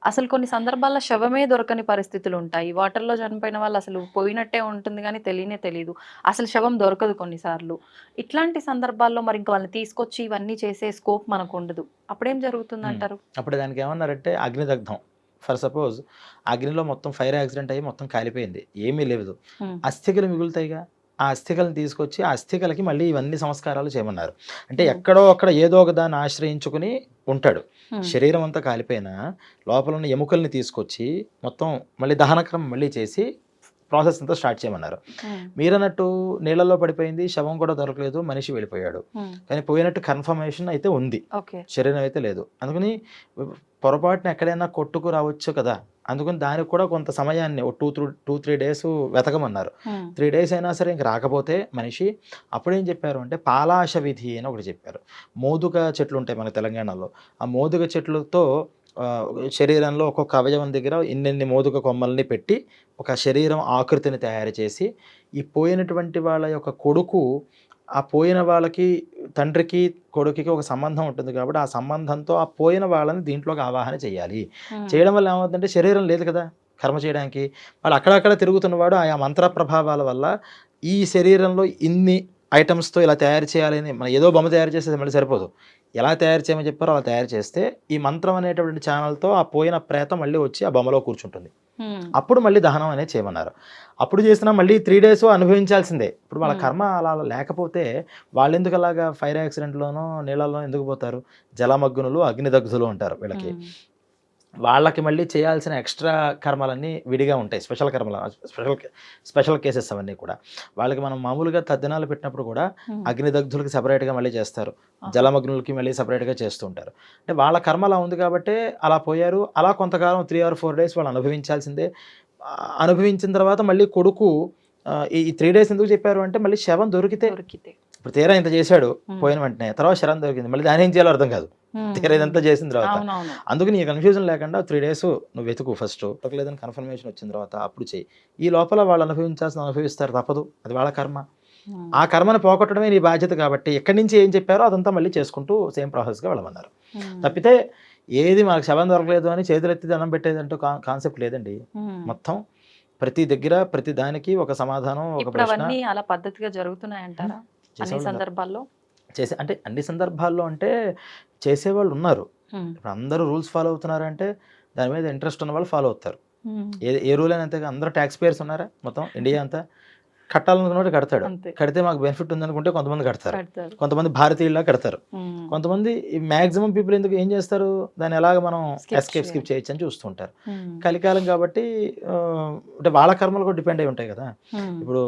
అసలు కొన్ని సందర్భాల్లో శవమే దొరకని పరిస్థితులు ఉంటాయి. వాటర్‌లో చనిపోయిన వాళ్ళు అసలు పోయినట్టే ఉంటుంది గానీ తెలియనే తెలీదు. అసలు శవం దొరకదు కొన్నిసార్లు. ఇట్లాంటి సందర్భాల్లో మరి ఇంక వాళ్ళని తీసుకొచ్చి ఇవన్నీ చేసే స్కోప్ మనకుండదు. అప్పుడేం జరుగుతుందంటారు? అప్పుడు దానికి ఏమన్నారంటే అగ్నిదగ్ధం. ఫర్ సపోజ్ అగ్నిలో మొత్తం ఫైర్ యాక్సిడెంట్ అయ్యి మొత్తం కాలిపోయింది, ఏమీ లేదు, హ్మ్. అస్థికలు మిగులుతాయిగా, ఆ అస్థికలను తీసుకొచ్చి ఆ అస్థికలకి మళ్ళీ ఇవన్నీ సంస్కారాలు చేయమన్నారు. అంటే హ్మ్. ఎక్కడో అక్కడ ఏదో ఒక దాన్ని ఆశ్రయించుకుని ఉంటాడు. హ్మ్. శరీరం అంతా కాలిపోయినా లోపల ఉన్న ఎముకల్ని తీసుకొచ్చి మొత్తం మళ్ళీ దహనక్రమం మళ్ళీ చేసి ప్రాసెస్ అంతా స్టార్ట్ చేయమన్నారు. హ్మ్. మీరన్నట్టు నీళ్ళల్లో పడిపోయింది, శవం కూడా దొరకలేదు, మనిషి వెళ్ళిపోయాడు, హ్మ్. కానీ పోయినట్టు కన్ఫర్మేషన్ అయితే ఉంది, ఓకే. శరీరం అయితే లేదు. అందుకని పొరపాటున ఎక్కడైనా కొట్టుకు రావచ్చు కదా, అందుకని దానికి కూడా కొంత సమయాన్ని ఒక 2-3 డేస్ వెతకమన్నారు. హ్మ్. 3 డేస్ అయినా సరే ఇంక రాకపోతే మనిషి, అప్పుడేం చెప్పారు అంటే పాలాశ విధి అని ఒకటి చెప్పారు. మోదుగ చెట్లు ఉంటాయి మన తెలంగాణలో, ఆ మోదుగ చెట్లతో శరీరంలో ఒక్కొక్క అవయవం దగ్గర ఇన్నెన్ని మోదుగ కొమ్మల్ని పెట్టి ఒక శరీరం ఆకృతిని తయారు చేసి, ఈ పోయినటువంటి వాళ్ళ యొక్క కొడుకు, ఆ పోయిన వాళ్ళకి తండ్రికి కొడుకుకి ఒక సంబంధం ఉంటుంది కాబట్టి ఆ సంబంధంతో ఆ పోయిన వాళ్ళని దీంట్లోకి ఆవాహన చేయాలి. హ్మ్. చేయడం వల్ల ఏమవుతుందంటే శరీరం లేదు కదా కర్మ చేయడానికి, వాళ్ళు అక్కడక్కడ తిరుగుతున్నవాడు ఆయా మంత్ర ప్రభావాల వల్ల ఈ శరీరంలో ఇన్ని ఐటమ్స్తో ఇలా తయారు చేయాలని, మనం ఏదో బొమ్మ తయారు చేస్తే మళ్ళీ సరిపోదు, ఎలా తయారు చేయమని చెప్పారో అలా తయారు చేస్తే ఈ మంత్రం అనేటువంటి ఛానల్తో ఆ పోయిన ప్రేతం మళ్ళీ వచ్చి ఆ బొమ్మలో కూర్చుంటుంది. హ్మ్. అప్పుడు మళ్ళీ దహనం అనేది చేయమన్నారు. అప్పుడు చేసినా మళ్ళీ 3 డేస్ అనుభవించాల్సిందే. ఇప్పుడు వాళ్ళ కర్మ అలా లేకపోతే వాళ్ళెందుకు అలాగా ఫైర్ యాక్సిడెంట్‌లోనో నీళ్ళలో ఎందుకు పోతారు? జలమగ్నులు, అగ్నిదగ్ధులు అంటారు వీళ్ళకి. హ్మ్. వాళ్ళకి మళ్ళీ చేయాల్సిన ఎక్స్‌ట్రా కర్మలన్నీ విడిగా ఉంటాయి. స్పెషల్ కేసెస్ అవన్నీ కూడా. వాళ్ళకి మనం మామూలుగా తద్దినాలు పెట్టినప్పుడు కూడా హ్మ్. అగ్నిదగ్ధులకి సెపరేట్‌గా మళ్ళీ చేస్తారు, ఆహా! జలమగ్నులకి మళ్ళీ సెపరేట్‌గా చేస్తూ ఉంటారు. అంటే వాళ్ళ కర్మ అలా ఉంది కాబట్టే అలా పోయారు. అలా కొంతకాలం 3 ఆర్ 4 డేస్ వాళ్ళు అనుభవించాల్సిందే. అనుభవించిన తర్వాత మళ్ళీ కొడుకు ఈ 3 డేస్ ఎందుకు చెప్పారు అంటే మళ్ళీ శవం దొరికితే, దొరికితే. ఇప్పుడు తీరా ఇంత చేశాడు హ్మ్. పోయిన వెంటనే, తర్వాత శవం దొరికింది, మళ్ళీ దాన్ని ఏం చేయాలో అర్థం కాదు హ్మ్. తీరా ఇదంతా చేసిన తర్వాత. అవునవును. అందుకని ఈ కన్ఫ్యూజన్ లేకుండా 3 డేస్ నువ్వు వెతుకు ఫస్ట్, లేదని కన్ఫర్మేషన్ వచ్చిన తర్వాత అప్పుడు చెయ్యి. ఈ లోపల వాళ్ళు అనుభవిస్తారు, తప్పదు, అది వాళ్ళ కర్మ. హ్మ్. ఆ కర్మని పోగొట్టడమే నీ బాధ్యత కాబట్టి ఎక్కడి నుంచి ఏం చెప్పారో అదంతా మళ్ళీ చేసుకుంటూ సేమ్ ప్రాసెస్గా వెళ్ళమన్నారు. హ్మ్. తప్పితే ఏది మనకు శవం దొరకలేదు అని చేతులెత్తి దండం పెట్టేదంటూ కాన్సెప్ట్ లేదండి. హ్మ్. మొత్తం ప్రతి దగ్గర ప్రతి దానికి ఒక సమాధానం, ఒక ఇప్పుడు ప్రశ్న. అవన్నీ అలా పద్ధతిగా జరుగుతున్నాయంటారా? అన్ని చేసేవాళ్ళు ఉన్నారు. సందర్భాల్లో? అంటే అన్ని సందర్భాల్లో అంటే చేసేవాళ్ళు ఉన్నారు. హ్మ్. ఇప్పుడు అందరూ రూల్స్ ఫాలో అవుతున్నారంటే దాని మీద ఇంట్రెస్ట్ ఉన్న వాళ్ళు ఫాలో అవుతారు. హ్మ్. ఏ రూల్ అయినా అంతేగా, అందరూ ట్యాక్స్ పేయర్స్ ఉన్నారా మొత్తం ఇండియా అంతా? కట్టాలనుకున్నవాడు కడతాడు. అంతే. కడితే మాకు బెనిఫిట్ ఉందనుకుంటే కొంతమంది కడతారు. కడతారు. కొంతమంది భారతీయుల్లా కడతారు. హ్మ్. కొంతమంది మాక్సిమం పీపుల్ ఎందుకు ఏం చేస్తారు, దాన్ని ఎలాగ మనం స్కిప్ స్కిప్ చేయాలి. చేయొచ్చు అని చూస్తూ ఉంటారు. హ్మ్. కలికాలం కాబట్టి అంటే వాళ్ళ కర్మలు కూడా డిపెండ్ అయి ఉంటాయి కదా. హ్మ్. ఇప్పుడు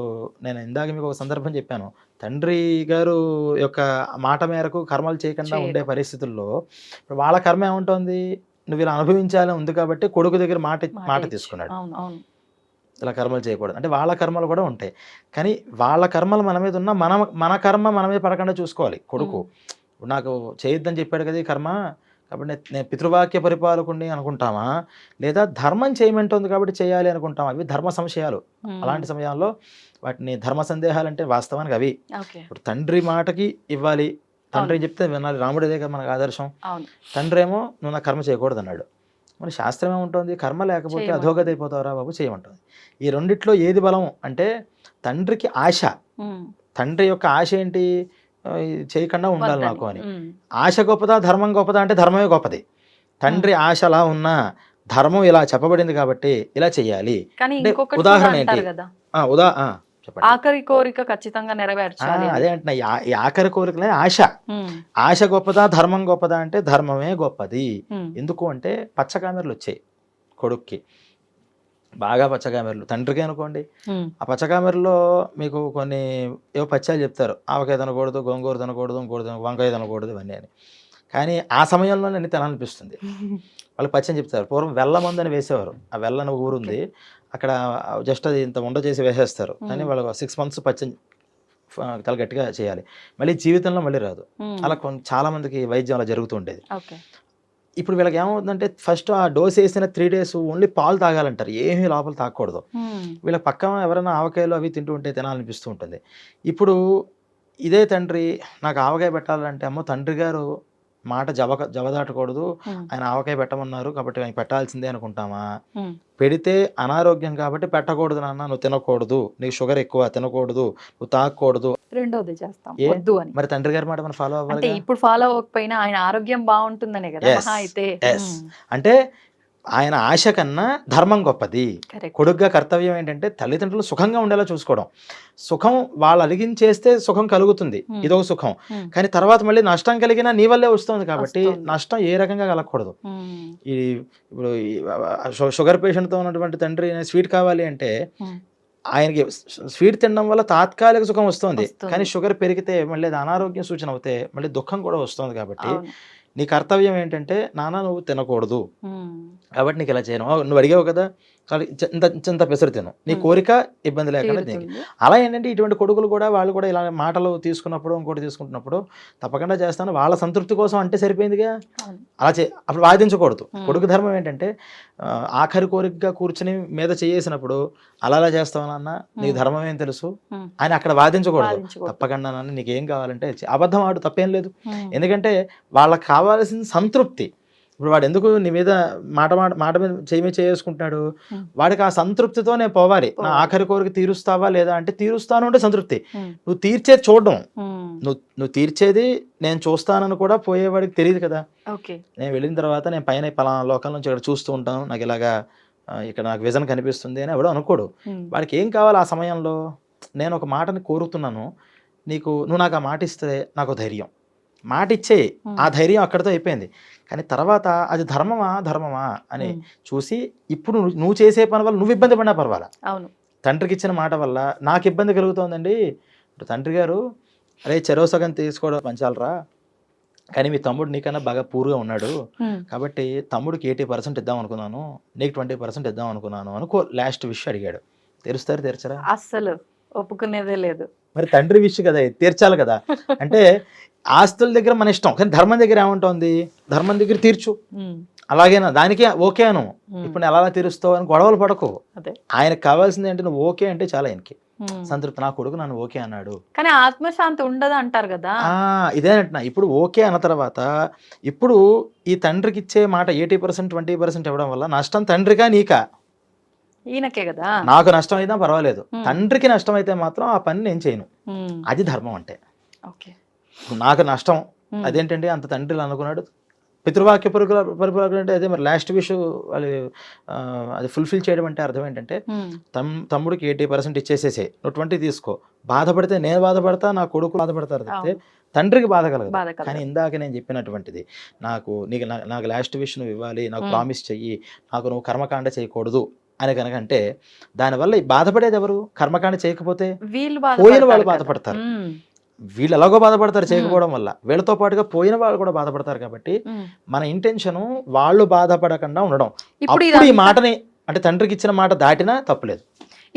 నేను ఇందాక మీకు ఒక సందర్భం చెప్పాను, తండ్రి గారు యొక్క మాట మేరకు కర్మలు చేయకుండా ఉండే చేయరు. పరిస్థితుల్లో ఇప్పుడు వాళ్ళ కర్మ ఏముంటుంది, నువ్వు ఇలా అనుభవించాలని ఉంది కాబట్టి కొడుకు దగ్గర మాట మాట ఇచ్చి. తీసుకున్నాడు, అవును. అవును. ఇలా కర్మలు చేయకూడదు అంటే వాళ్ళ కర్మలు కూడా ఉంటాయి. కానీ వాళ్ళ కర్మలు మన మీద ఉన్న మన కర్మ మన మీద పడకుండా చూసుకోవాలి కొడుకు. హ్మ్. ఇప్పుడు నాకు చేయొద్దని చెప్పాడు కదా ఈ కర్మ, కాబట్టి నేను పితృవాక్య పరిపాలకుడిని అనుకుంటామా, లేదా ధర్మం చేయమంటుంది కాబట్టి చేయాలి అనుకుంటామా? అవి ధర్మ సంశయాలు. హ్మ్. అలాంటి సమయాల్లో వాటిని ధర్మ సందేహాలు అంటే వాస్తవానికి అవి. ఓకే. ఇప్పుడు తండ్రి మాటకి ఇవ్వాలి, తండ్రి అవును. చెప్తే వినాలి, రాముడిదే కదా మనకు ఆదర్శం. అవును. తండ్రి ఏమో నువ్వు నా కర్మ చేయకూడదు అన్నాడు. మరి శాస్త్రం ఏముంటుంది, కర్మ లేకపోతే చేయమంటుంది. అధోగతి అయిపోతావురా బాబు, చేయమంటుంది. ఈ రెండిట్లో ఏది బలం అంటే తండ్రికి ఆశ. హ్మ్. తండ్రి యొక్క ఆశ ఏంటి, ఇది చేయకుండా ఉండాలి వద్దని. నాకు అని. హ్మ్. ఆశ గొప్పదా ధర్మం గొప్పదా అంటే ధర్మమే గొప్పది. తండ్రి ఆశ అలా ఉన్నా ధర్మం ఇలా చెప్పబడింది కాబట్టి ఇలా చెయ్యాలి. కానీ అంటే ఇంకొకటి కూడా ఉదాహరణ ఏంటి, అంటారు గదా! చెప్పండి. ఆఖరి కోరిక ఖచ్చితంగా నెరవేర్చాలి అని. అదే అంటున్నా, ఈ ఆఖరి కోరికలే ఆశ. హ్మ్. ఆశ గొప్పదా ధర్మం గొప్పదా అంటే ధర్మమే గొప్పది. హ్మ్. ఎందుకు అంటే పచ్చకామెర్లు వచ్చాయి కొడుక్కి, బాగా పచ్చకామెర్లు. తండ్రికి అనుకోండి, హ్మ్. ఆ పచ్చకామెరలో మీకు కొన్ని ఏవో పచ్చాలు చెప్తారు, ఆవకాయ తినకూడదు, గోంగూర తినకూడదు, ఇంకోటి వంకాయ తినకూడదు ఇవన్నీ అని. కానీ ఆ సమయంలో నేను తినాలనిపిస్తుంది, వాళ్ళు పచ్చని చెప్తారు. పూర్వం వెల్లమందని వేసేవారు, ఆ వెల్లని ఊరుంది అక్కడ, జస్ట్ అది ఇంత ఉండ చేసి వేసేస్తారు, కానీ వాళ్ళు 6 months పచ్చని చాలా గట్టిగా చేయాలి, మళ్ళీ జీవితంలో మళ్ళీ రాదు. హ్మ్. అలా చాలామందికి వైద్యం అలా జరుగుతూ ఉండేది. ఓకే. ఇప్పుడు వీళ్ళకి ఏమవుతుందంటే ఫస్ట్ ఆ డోస్ వేసిన 3 days ఓన్లీ పాలు తాగాలంటారు, ఏమీ లోపల తాగకూడదు. హ్మ్. వీళ్ళ పక్కన ఎవరైనా ఆవకాయలు అవి తింటూ ఉంటే తినాలనిపిస్తూ ఉంటుంది. ఇప్పుడు ఇదే తండ్రి నాకు ఆవకాయ పెట్టాలంటే, అమ్మో తండ్రి గారు మాట జవదాటకూడదు, ఉమ్, ఆయన ఆవకాయ పెట్టమన్నారు కాబట్టి ఆయన పెట్టాల్సిందే అనుకుంటామా? ఉమ్. పెడితే అనారోగ్యం కాబట్టి పెట్టకూడదు నాన్న, నువ్వు తినకూడదు, నీకు షుగర్ ఎక్కువ, తినకూడదు, నువ్వు తాగకూడదు. రెండోది చేస్తాం ఏ వద్దు అని. మరి తండ్రి గారి మాట మనం ఫాలో అంటే అవ్వాలి. ఇప్పుడు ఫాలో అవ్వకపోయినా ఆయన ఆరోగ్యం బాగుంటుందనే కదా మహా అయితే. అంటే ఆయన ఆశ కన్నా ధర్మం గొప్పది. కరెక్ట్. కొడుగ్గా కర్తవ్యం ఏంటంటే తల్లిదండ్రులు సుఖంగా ఉండేలా చూసుకోవడం. సుఖం వాళ్ళు అలిగించేస్తే సుఖం కలుగుతుంది, ఇదొక సుఖం. కానీ తర్వాత మళ్ళీ నష్టం కలిగినా నీ వల్లే వస్తుంది కాబట్టి నష్టం ఏ రకంగా కలగకూడదు. ఈ ఇప్పుడు షుగర్ పేషెంట్తో ఉన్నటువంటి తండ్రి స్వీట్ కావాలి అంటే ఆయనకి స్వీట్ తినడం వల్ల తాత్కాలిక సుఖం వస్తుంది, కానీ షుగర్ పెరిగితే మళ్ళీ అది అనారోగ్యం సూచన అవుతే మళ్ళీ దుఃఖం కూడా వస్తుంది. కాబట్టి నీ కర్తవ్యం ఏంటంటే నాన్న నువ్వు తినకూడదు కాబట్టి నీకు ఇలా చేయను, నువ్వు అడిగావు కదా ఇంత పెసరు తిను, నీ కోరిక ఇబ్బంది లేకుండా తిని. అలా ఏంటంటే ఇటువంటి కొడుకులు కూడా వాళ్ళు కూడా ఇలా మాటలు తీసుకున్నప్పుడు ఇంకోటి తీసుకుంటున్నప్పుడు తప్పకుండా చేస్తాను, వాళ్ళ సంతృప్తి కోసం అంటే సరిపోయిందిగా. అలా అప్పుడు వాదించకూడదు. కొడుకు ధర్మం ఏంటంటే ఆఖరి కోరికగా కూర్చుని మీద చేసినప్పుడు అలా చేస్తావనన్నా నీకు ధర్మం ఏం తెలుసు అని అక్కడ వాదించకూడదు. తప్పకుండా నాన్న నీకేం కావాలంటే అబద్ధం ఆడు, తప్పేం లేదు. ఎందుకంటే వాళ్ళకి కావాల్సిన సంతృప్తి. ఇప్పుడు వాడు ఎందుకు నీ మీద మాట మీద చేసుకుంటున్నాడు, వాడికి ఆ సంతృప్తితో నేను పోవాలి. నా ఆఖరి కోరిక తీరుస్తావా లేదా అంటే తీరుస్తాను అంటే సంతృప్తి. నువ్వు తీర్చేది చూడడం, నువ్వు తీర్చేది నేను చూస్తానని కూడా పోయేవాడికి తెలియదు కదా. నేను వెళ్ళిన తర్వాత నేను పైన పలానా లోకల్ నుంచి ఇక్కడ చూస్తూ ఉంటాను, నాకు ఇలాగా ఇక్కడ నాకు విజన్ కనిపిస్తుంది అని ఎవడో అనుకోడు. వాడికి ఏం కావాలి ఆ సమయంలో, నేను ఒక మాటని కోరుతున్నాను, నువ్వు నాకు ఆ మాట ఇస్తే నాకు ధైర్యం, మాట ఇచ్చే ఆ ధైర్యం అక్కడితో అయిపోయింది. కానీ తర్వాత అది ధర్మమా అని చూసి ఇప్పుడు నువ్వు చేసే పని వల్ల నువ్వు ఇబ్బంది పడినా పర్వాలా. తండ్రికి ఇచ్చిన మాట వల్ల నాకు ఇబ్బంది కలుగుతోందండి, ఇప్పుడు తండ్రి గారు అరే చెరవ సగం తీసుకోవడం పంచాలరా, కానీ మీ తమ్ముడు నీకన్నా బాగా పూర్గా ఉన్నాడు కాబట్టి తమ్ముడికి 80% ఇద్దాం అనుకున్నాను, నీకు 20% ఇద్దాం అనుకున్నాను అనుకో. లాస్ట్ విషయం అడిగాడు, తీర్చరా? అస్సలు ఒప్పుకునేదే లేదు. మరి తండ్రి విషయం కదా, తీర్చాలి కదా. అంటే ఆస్తుల దగ్గర మన ఇష్టం, కానీ ధర్మం దగ్గర ఏముంటుంది, ధర్మం దగ్గర తీర్చు. అలాగేనా దానికి ఓకే అను, ఇప్పుడు ఎలా తీరుస్తావు అని గొడవలు పడకు. ఆయనకు కావాల్సింది అంటే నువ్వు ఓకే అంటే చాలా ఆయనకి సంతృప్తి. నా కొడుకు నన్ను ఓకే అన్నాడు, కానీ ఆత్మశాంతి ఉండదు అంటారు కదా. ఇదేనంటున్నా. ఇప్పుడు ఓకే అన్న తర్వాత ఇప్పుడు ఈ తండ్రికి ఇచ్చే మాట 80% 20% ఇవ్వడం వల్ల నష్టం తండ్రిగా నీకా? ఈయనకే కదా. నాకు నష్టం అయినా పర్వాలేదు, తండ్రికి నష్టం అయితే మాత్రం ఆ పని నేను చేయను. అది ధర్మం అంటే. నాకు నష్టం అదేంటంటే అంత తండ్రిలు అనుకున్నాడు, పితృవాక్య పరిపాలన అంటే అదే. మరి లాస్ట్ విష్ వాళ్ళు అది ఫుల్ఫిల్ చేయడం అంటే అర్థం ఏంటంటే తమ్ముడికి 80% ఇచ్చేసేసే, నువ్వు 20 తీసుకో. బాధపడితే నేను బాధపడతా, నా కొడుకు బాధపడతారు తప్పితే తండ్రికి బాధ కలగదు. కానీ ఇందాక నేను చెప్పినటువంటిది, నాకు లాస్ట్ విష్ నువ్వు ఇవ్వాలి, నాకు ప్రామిస్ చెయ్యి, నాకు నువ్వు కర్మకాండ చేయకూడదు అని కనుకంటే దానివల్ల బాధపడేది ఎవరు? కర్మకాండ చేయకపోతే పోయిన వాళ్ళు బాధపడతారు. వీళ్ళు ఎలాగో బాధపడతారు చేయకపోవడం వల్ల, వీళ్ళతో పాటుగా పోయిన వాళ్ళు కూడా బాధపడతారు. కాబట్టి మన ఇంటెన్షన్ వాళ్ళు బాధపడకుండా ఉండడం. అప్పుడు ఈ మాటని అంటే తండ్రికి ఇచ్చిన మాట దాటినా తప్పులేదు.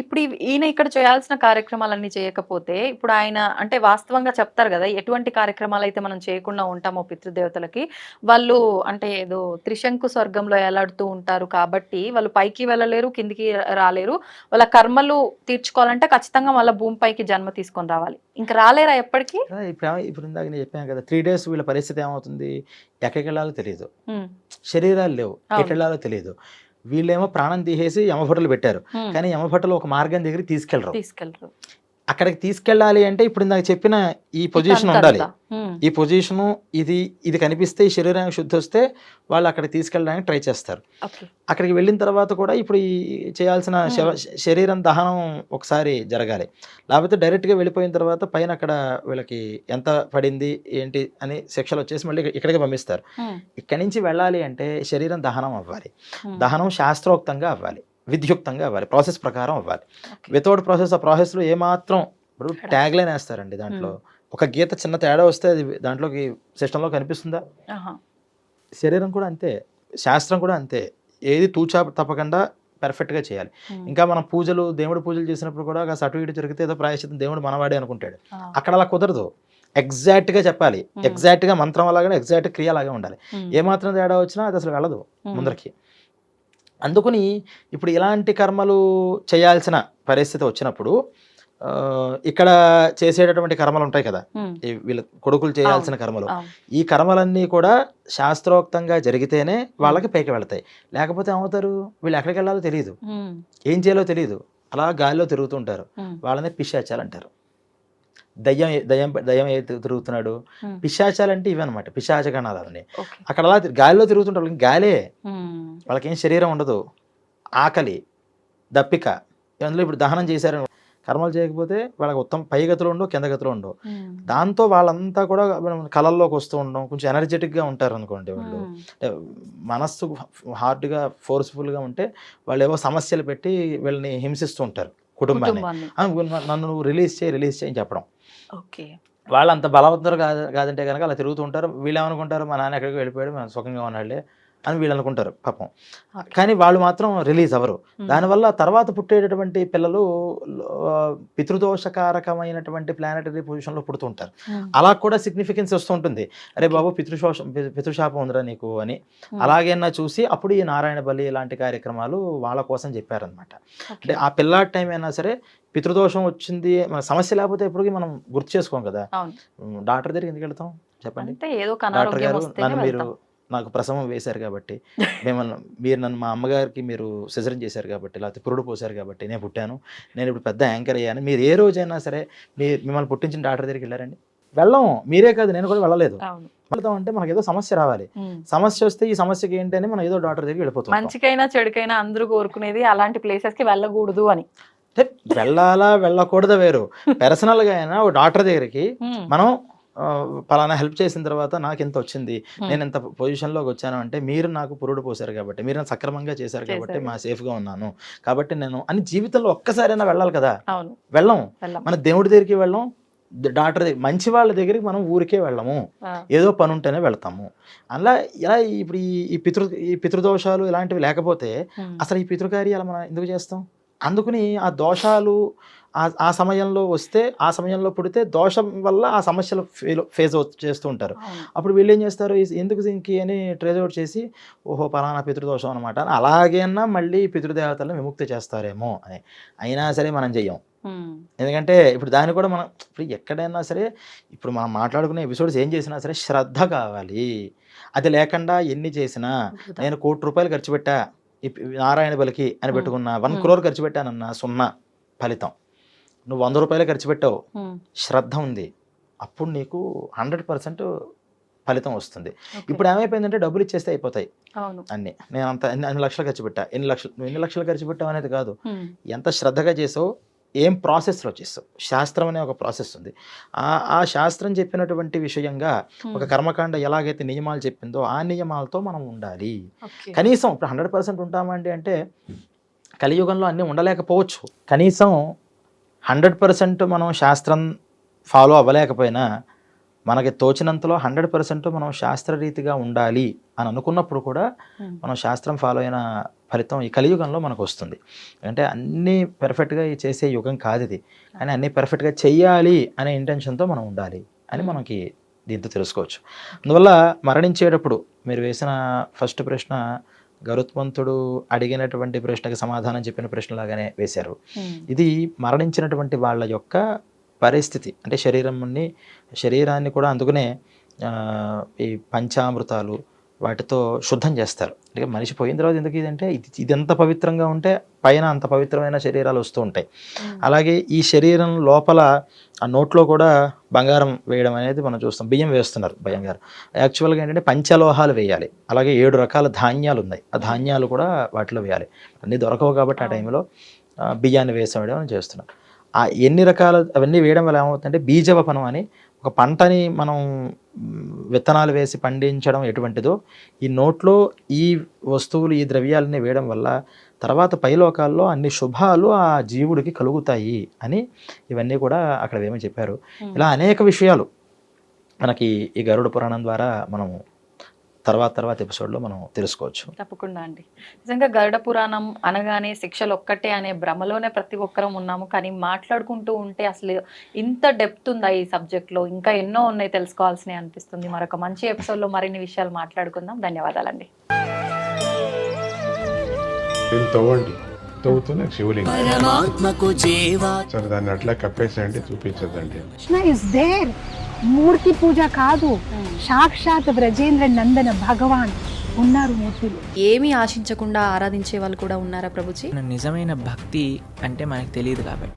ఇప్పుడు ఈయన ఇక్కడ చేయాల్సిన కార్యక్రమాలన్నీ చేయకపోతే ఇప్పుడు ఆయన అంటే వాస్తవంగా చెప్తారు కదా, ఎటువంటి కార్యక్రమాలు అయితే మనం చేయకుండా ఉంటామో పితృదేవతలకి, వాళ్ళు అంటే ఏదో త్రిశంకు స్వర్గంలో ఎలాడుతూ ఉంటారు కాబట్టి వాళ్ళు పైకి వెళ్ళలేరు, కిందికి రాలేరు. వాళ్ళ కర్మలు తీర్చుకోవాలంటే ఖచ్చితంగా మళ్ళీ భూమిపైకి జన్మ తీసుకొని రావాలి. ఇంకా రాలేరా ఎప్పటికీ? ఇప్పుడు ఇందాక నేను చెప్పాను కదా, 3 days వీళ్ళ పరిస్థితి ఏమవుతుంది, ఎక్కడికి వెళ్ళాలో తెలియదు, శరీరాలు లేవు, ఎక్కడికి వెళ్ళాలో తెలియదు. వీళ్ళేమో ప్రాణం తీసేసి యమభటులు పెట్టారు, కానీ యమభటులు ఒక మార్గం దగ్గరికి తీసుకెళ్ళరు. అక్కడికి తీసుకెళ్ళాలి అంటే ఇప్పుడు ఇందాక చెప్పిన ఈ పొజిషన్ ఉండాలి. ఈ పొజిషను ఇది కనిపిస్తే ఈ శరీరానికి శుద్ధి వస్తే వాళ్ళు అక్కడికి తీసుకెళ్ళడానికి ట్రై చేస్తారు. అక్కడికి వెళ్ళిన తర్వాత కూడా ఇప్పుడు ఈ చేయాల్సిన శరీరం దహనం ఒకసారి జరగాలి. లేకపోతే డైరెక్ట్గా వెళ్ళిపోయిన తర్వాత పైన అక్కడ వీళ్ళకి ఎంత పడింది ఏంటి అని శిక్షలు వచ్చేసి మళ్ళీ ఇక్కడికి పంపిస్తారు. ఇక్కడి నుంచి వెళ్ళాలి అంటే శరీరం దహనం అవ్వాలి. దహనం శాస్త్రోక్తంగా అవ్వాలి, విద్యుక్తంగా అవ్వాలి, ప్రాసెస్ ప్రకారం అవ్వాలి. వితౌట్ ప్రాసెస్, ఆ ప్రాసెస్లో ఏమాత్రం ఇప్పుడు ట్యాగ్ లైన్ వేస్తారండి, దాంట్లో ఒక గీత చిన్న తేడా వస్తే అది దాంట్లోకి సిస్టంలో కనిపిస్తుందా? శరీరం కూడా అంతే, శాస్త్రం కూడా అంతే. ఏది తూచా తప్పకుండా పర్ఫెక్ట్గా చేయాలి. ఇంకా మనం దేవుడి పూజలు చేసినప్పుడు కూడా కాస్త అటు ఇటు జరిగితే ఏదో ప్రాయశ్చిత్తం దేవుడు మనవాడే అనుకుంటాడు. అక్కడ అలా కుదరదు, ఎగ్జాక్ట్గా చెప్పాలి, ఎగ్జాక్ట్గా మంత్రం అలాగే ఎగ్జాక్ట్ క్రియ అలాగే ఉండాలి. ఏమాత్రం తేడా వచ్చినా అది అసలు వెళ్ళదు ముందరికి. అందుకని ఇప్పుడు ఇలాంటి కర్మలు చేయాల్సిన పరిస్థితి వచ్చినప్పుడు ఇక్కడ చేసేటటువంటి కర్మలు ఉంటాయి కదా, ఉమ్, ఈ వీళ్ళ కొడుకులు చేయాల్సిన కర్మలు, అవును. ఈ కర్మలన్నీ కూడా శాస్త్రోక్తంగా జరిగితేనే వాళ్ళకి పైకి వెళ్తాయి. లేకపోతే ఏమవుతారు, వీళ్ళు ఎక్కడికి వెళ్ళాలో తెలియదు, ఉమ్, ఏం చేయాలో తెలియదు, అలా గాలిలో తిరుగుతుంటారు. ఉమ్, వాళ్ళని పిశాచాలు అంటారు. దయ్యం దయ్యం దయ్యం ఏ తిరుగుతున్నాడు, ఉమ్, పిశాచాలు అంటే ఇవన్నమాట, పిశాచగణాలు అవన్నీ. ఓకే. అక్కడ అలా గాలిలో తిరుగుతుంటారు, వాళ్ళకి గాలే, ఉమ్, వాళ్ళకేం శరీరం ఉండదు, ఆకలి దప్పిక. అందులో ఇప్పుడు దహనం చేశారు, కర్మలు చేయకపోతే వాళ్ళకి ఉత్తమ పై గతులు ఉండవు, కింద గతులు ఉండవు. ఉమ్, దాంతో వాళ్ళంతా కూడా కళల్లోకి వస్తూ ఉండడం, కొంచెం ఎనర్జెటిక్గా ఉంటారు అనుకోండి వాళ్ళు. ఉమ్, అంటే మనస్సు హార్డ్గా ఫోర్స్ఫుల్గా ఉంటే వాళ్ళు ఏవో సమస్యలు పెట్టి వీళ్ళని హింసిస్తూ ఉంటారు కుటుంబాన్ని. కుటుంబాన్ని. నన్ను నువ్వు రిలీజ్ చేయని చెప్పడం. ఓకే. వాళ్ళు అంత బలవంతులు కాదంటే కనుక అలా తిరుగుతూ ఉంటారు. వీళ్ళు ఏమనుకుంటారు, మా నాన్న ఎక్కడికి వెళ్ళిపోయాడు, మనం సుఖంగా ఉన్నాడులే అని వీళ్ళు అనుకుంటారు పాపం. ఓకే. కానీ వాళ్ళు మాత్రం రిలీజ్ అవ్వరు. ఉమ్, దానివల్ల తర్వాత పుట్టేటటువంటి పిల్లలు పితృదోషకారకమైనటువంటి ప్లానటరీ పొజిషన్లో పుడుతుంటారు. ఉమ్, అలా కూడా సిగ్నిఫికెన్స్ వస్తూ ఉంటుంది. అరే బాబు పితృశాపం ఉందిరా నీకు అని. ఉమ్, అలాగేనా చూసి అప్పుడు ఈ నారాయణ బలి ఇలాంటి కార్యక్రమాలు వాళ్ళ కోసం చెప్పారనమాట. ఓకే. అంటే ఆ పిల్లాడి టైం అయినా సరే పితృదోషం వచ్చింది, మన సమస్య లేకపోతే ఎప్పటికీ మనం గుర్తు చేసుకోం కదా. అవును. డాక్టర్ దగ్గరికి ఎందుకు వెళ్తాం చెప్పండి? అంటే ఏదో ఒక డాక్టర్ అనారోగ్యం గారు వస్తేనే నన్ను మీరు వెళ్తాం. నాకు ప్రసవం వేశారు కాబట్టి, మీరు నన్ను మా అమ్మగారికి మీరు సిజరన్ చేశారు కాబట్టి, లేకపోతే పురుడు పోశారు కాబట్టి నేను పుట్టాను, నేను ఇప్పుడు పెద్ద యాంకర్ అయ్యాను. మీరు ఏ రోజైనా సరే మిమ్మల్ని పుట్టించిన డాక్టర్ దగ్గరికి వెళ్ళారండి? వెళ్ళం. మీరే కాదు, నేను కూడా వెళ్ళలేదు. అవును. వెళ్తాం అంటే మనకి ఏదో సమస్య రావాలి. ఉమ్. సమస్య వస్తే ఈ సమస్యకి ఏంటి అని మనం ఏదో డాక్టర్ దగ్గరికి వెళ్ళిపోతాం. మంచికైనా చెడుకైనా అందరూ కోరుకునేది అలాంటి ప్లేసెస్ కి వెళ్ళకూడదు అని. అంటే వెళ్ళాలా వెళ్ళకూడదు వేరు. పర్సనల్గా అయినా ఓ డాక్టర్ దగ్గరికి ఉమ్, మనం పలానా హెల్ప్ చేసిన తర్వాత నాకు ఎంత వచ్చింది, నేను ఎంత పొజిషన్లోకి వచ్చాను అంటే మీరు నాకు పురుడు పోసారు కాబట్టి, మీరు నన్ను సక్రమంగా చేశారు కాబట్టి మా సేఫ్గా ఉన్నాను కాబట్టి నేను అని జీవితంలో ఒక్కసారైనా వెళ్ళాలి కదా. అవును. వెళ్ళం. వెళ్ళాం. మన దేవుడి దగ్గరికి వెళ్ళం, డాక్టర్ దగ్గర, మంచి వాళ్ళ దగ్గరికి మనం ఊరికే వెళ్ళము, ఆ, ఏదో పని ఉంటేనే వెళ్తాము. అలా ఇలా ఇప్పుడు ఈ పితృదోషాలు ఇలాంటివి లేకపోతే ఉమ్, అసలు ఈ పితృకార్యాలు మనం ఎందుకు చేస్తాం? అందుకని ఆ దోషాలు ఆ సమయంలో వస్తే, ఆ సమయంలో పుడితే దోషం వల్ల ఆ సమస్యలు ఫేస్ చేస్తూ ఉంటారు. అవును. అప్పుడు వీళ్ళు ఏం చేస్తారు, ఎందుకు దీనికి అని ట్రేస్ అవుట్ చేసి, ఓహో పలానా పితృదోషం అనమాట అని అలాగేనా మళ్ళీ పితృదేవతలను విముక్తి చేస్తారేమో అని. అయినా సరే మనం చెయ్యం. ఉమ్, ఎందుకంటే ఇప్పుడు దాన్ని కూడా మనం ఇప్పుడు ఎక్కడైనా సరే, ఇప్పుడు మనం మాట్లాడుకునే ఎపిసోడ్స్ ఏం చేసినా సరే శ్రద్ధ కావాలి. అది లేకుండా ఎన్ని చేసినా, నేను ₹1 కోటి ఖర్చు పెట్టా ఈ నారాయణ బలికి అని పెట్టుకున్నా, 1 crore ఖర్చు పెట్టానన్నా 0 ఫలితం. నువ్వు ₹100 ఖర్చు పెట్టావు, ఉమ్, శ్రద్ధ ఉంది, అప్పుడు నీకు 100% ఫలితం వస్తుంది. ఓకే. ఇప్పుడు ఏమైపోయిందంటే డబ్బులు ఇచ్చేస్తే అయిపోతాయి అవును. అన్నీ. నేను అన్ని లక్షలు ఖర్చు పెట్టా, ఎన్ని లక్షలు ఖర్చు పెట్టావు అనేది కాదు, ఉమ్, ఎంత శ్రద్ధగా చేసావు, ఏం ప్రాసెస్లో చేస్తావు. శాస్త్రం అనే ఒక ప్రాసెస్ ఉంది. ఆ శాస్త్రం చెప్పినటువంటి విషయంగా ఒక కర్మకాండ ఎలాగైతే నియమాలు చెప్పిందో ఆ నియమాలతో మనం ఉండాలి. ఓకే. కనీసం ఇప్పుడు 100% ఉంటామండి అంటే కలియుగంలో అన్నీ ఉండలేకపోవచ్చు. కనీసం 100% మనం శాస్త్రం ఫాలో అవ్వలేకపోయినా మనకి తోచినంతలో 100% మనం శాస్త్రరీతిగా ఉండాలి అని అనుకున్నప్పుడు కూడా మనం శాస్త్రం ఫాలో అయిన ఫలితం ఈ కలియుగంలో మనకు వస్తుంది. అంటే అన్నీ పెర్ఫెక్ట్గా చేసే యుగం కాదు ఇది, కానీ అన్నీ పెర్ఫెక్ట్గా చెయ్యాలి అనే ఇంటెన్షన్తో మనం ఉండాలి అని మనకి దీంతో తెలుసుకోవచ్చు. అందువల్ల మరణించేటప్పుడు మీరు వేసిన ఫస్ట్ ప్రశ్న గరుత్మంతుడు అడిగినటువంటి ప్రశ్నకి సమాధానం చెప్పిన ప్రశ్నలాగానే వేశారు. ఇది మరణించినటువంటి వాళ్ళ యొక్క పరిస్థితి, అంటే శరీరాన్ని కూడా అందుకనే ఈ పంచామృతాలు వాటితో శుద్ధం చేస్తారు. అంటే మనిషి పోయిన తర్వాత ఎందుకు ఇదంటే ఇది ఎంత పవిత్రంగా ఉంటే పైన అంత పవిత్రమైన శరీరాలు వస్తూ ఉంటాయి. అలాగే ఈ శరీరం లోపల ఆ నోట్లో కూడా బంగారం వేయడం అనేది మనం చూస్తాం. బియ్యం వేస్తున్నారు భయం గారు. యాక్చువల్గా ఏంటంటే పంచలోహాలు వేయాలి. అలాగే 7 రకాల ధాన్యాలు ఉన్నాయి, ఆ ధాన్యాలు కూడా వాటిలో వేయాలి. అన్నీ దొరకవు కాబట్టి ఆ టైంలో బియ్యాన్ని వేసేయడం అని చేస్తున్నారు. ఆ ఎన్ని రకాల అవన్నీ వేయడం వల్ల ఏమవుతుందంటే బీజవపనం అని ఒక పంటని మనం విత్తనాలు వేసి పండించడం ఎటువంటిదో ఈ నోట్లో ఈ వస్తువులు ఈ ద్రవ్యాలని వేయడం వల్ల తర్వాత పైలోకాల్లో అన్ని శుభాలు ఆ జీవుడికి కలుగుతాయి అని ఇవన్నీ కూడా అక్కడ ఏమని చెప్పారు. ఇలా అనేక విషయాలు మనకి ఈ గరుడ పురాణం ద్వారా మనం తర్వాత ఎపిసోడ్లో మనం తెలుసుకోవచ్చు. తప్పకుండా అండి. నిజంగా గరుడ పురాణం అనగానే శిక్షలు ఒక్కటే అనే భ్రమలోనే ప్రతి ఒక్కరం ఉన్నాము. కానీ మాట్లాడుకుంటూ ఉంటే అసలు ఇంత డెప్త్ ఉందా ఈ సబ్జెక్ట్లో, ఇంకా ఎన్నో ఉన్నాయి తెలుసుకోవాల్సినవి అనిపిస్తుంది. మరొక మంచి ఎపిసోడ్లో మరిన్ని విషయాలు మాట్లాడుకుందాం. ధన్యవాదాలండి. దీన్ని తవ్వండి, తవ్వుతున్న శివలింగం. సరే దాన్ని అట్లా కప్పేసేయండి, చూపించదండి. Krishna is there. మూర్తి పూజ కాదు, సాక్షాత్ బ్రజేంద్ర నందన భగవాన్ ఉన్నారు మూర్తిలో. ఏమీ ఆశించకుండా ఆరాధించే వాళ్ళు కూడా ఉన్నారా ప్రభుజీ? నిజమైన భక్తి అంటే మనకు తెలియదు కాబట్టి